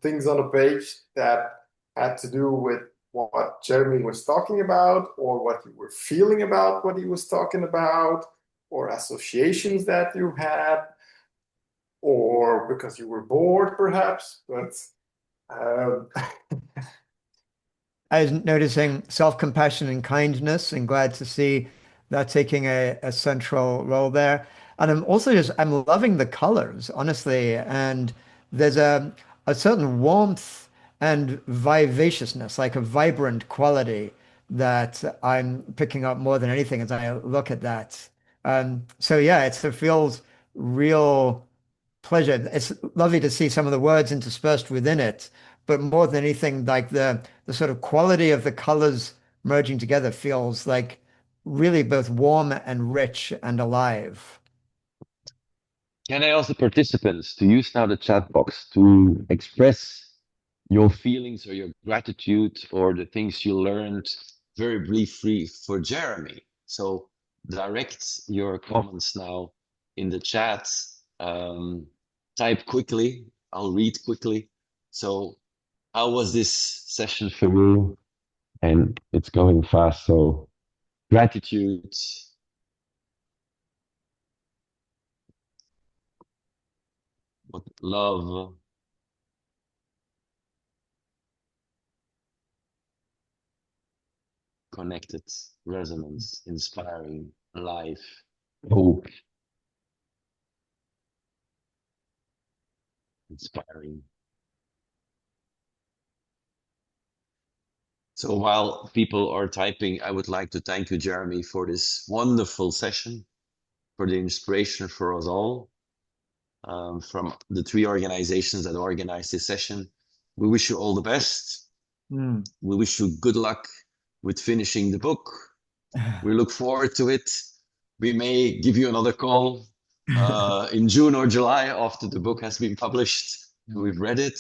things on a page that had to do with what Jeremy was talking about, or what you were feeling about what he was talking about, or associations that you had, or because you were bored, perhaps. But I was noticing self-compassion and kindness, and glad to see that taking a central role there. And I'm loving the colors, honestly. And there's a certain warmth and vivaciousness, like a vibrant quality that I'm picking up more than anything as I look at that. So yeah, it feels real pleasure. It's lovely to see some of the words interspersed within it, but more than anything, like the sort of quality of the colors merging together feels like really both warm and rich and alive. Can I ask the participants to use now the chat box to express your feelings or your gratitude or the things you learned very briefly for Jeremy? So direct your comments now in the chat. Type quickly, I'll read quickly. So how was this session for you? And it's going fast, so gratitude. What love. Connected, resonance, inspiring, life, hope, inspiring. So while people are typing, I would like to thank you, Jeremy, for this wonderful session, for the inspiration for us all, from the 3 organizations that organized this session. We wish you all the best. We wish you good luck with finishing the book. We look forward to it. We may give you another call in June or July after the book has been published. We've read it.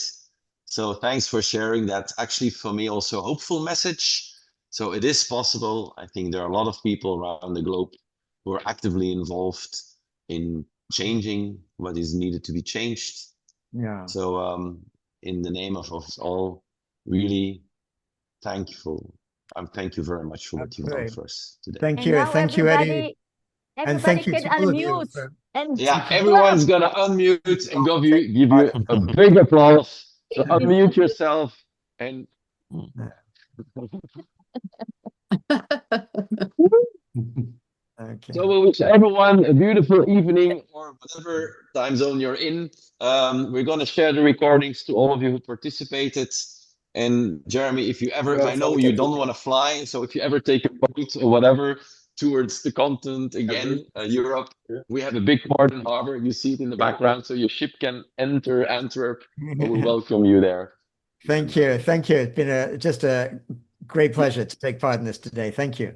So thanks for sharing that. Actually, for me, also a hopeful message. So it is possible. I think there are a lot of people around the globe who are actively involved in changing what is needed to be changed. Yeah. So in the name of us all, really thankful. Thank you very much for what you've done for us today. Thank And you. now Thank you, Eddie. And everybody thank you can to all of you. unmute and Yeah, clap. everyone's gonna unmute and give you a big applause. So unmute yourself and Okay. so we wish everyone a beautiful evening or whatever time zone you're in. We're gonna share the recordings to all of you who participated. And Jeremy, if I know you don't want to fly, so if you ever take a boat or whatever towards the continent again, Europe, we have a big port and harbor. You see it in the background, so your ship can enter Antwerp. And we welcome you there. Thank you. Thank you. It's been just a great pleasure to take part in this today. Thank you.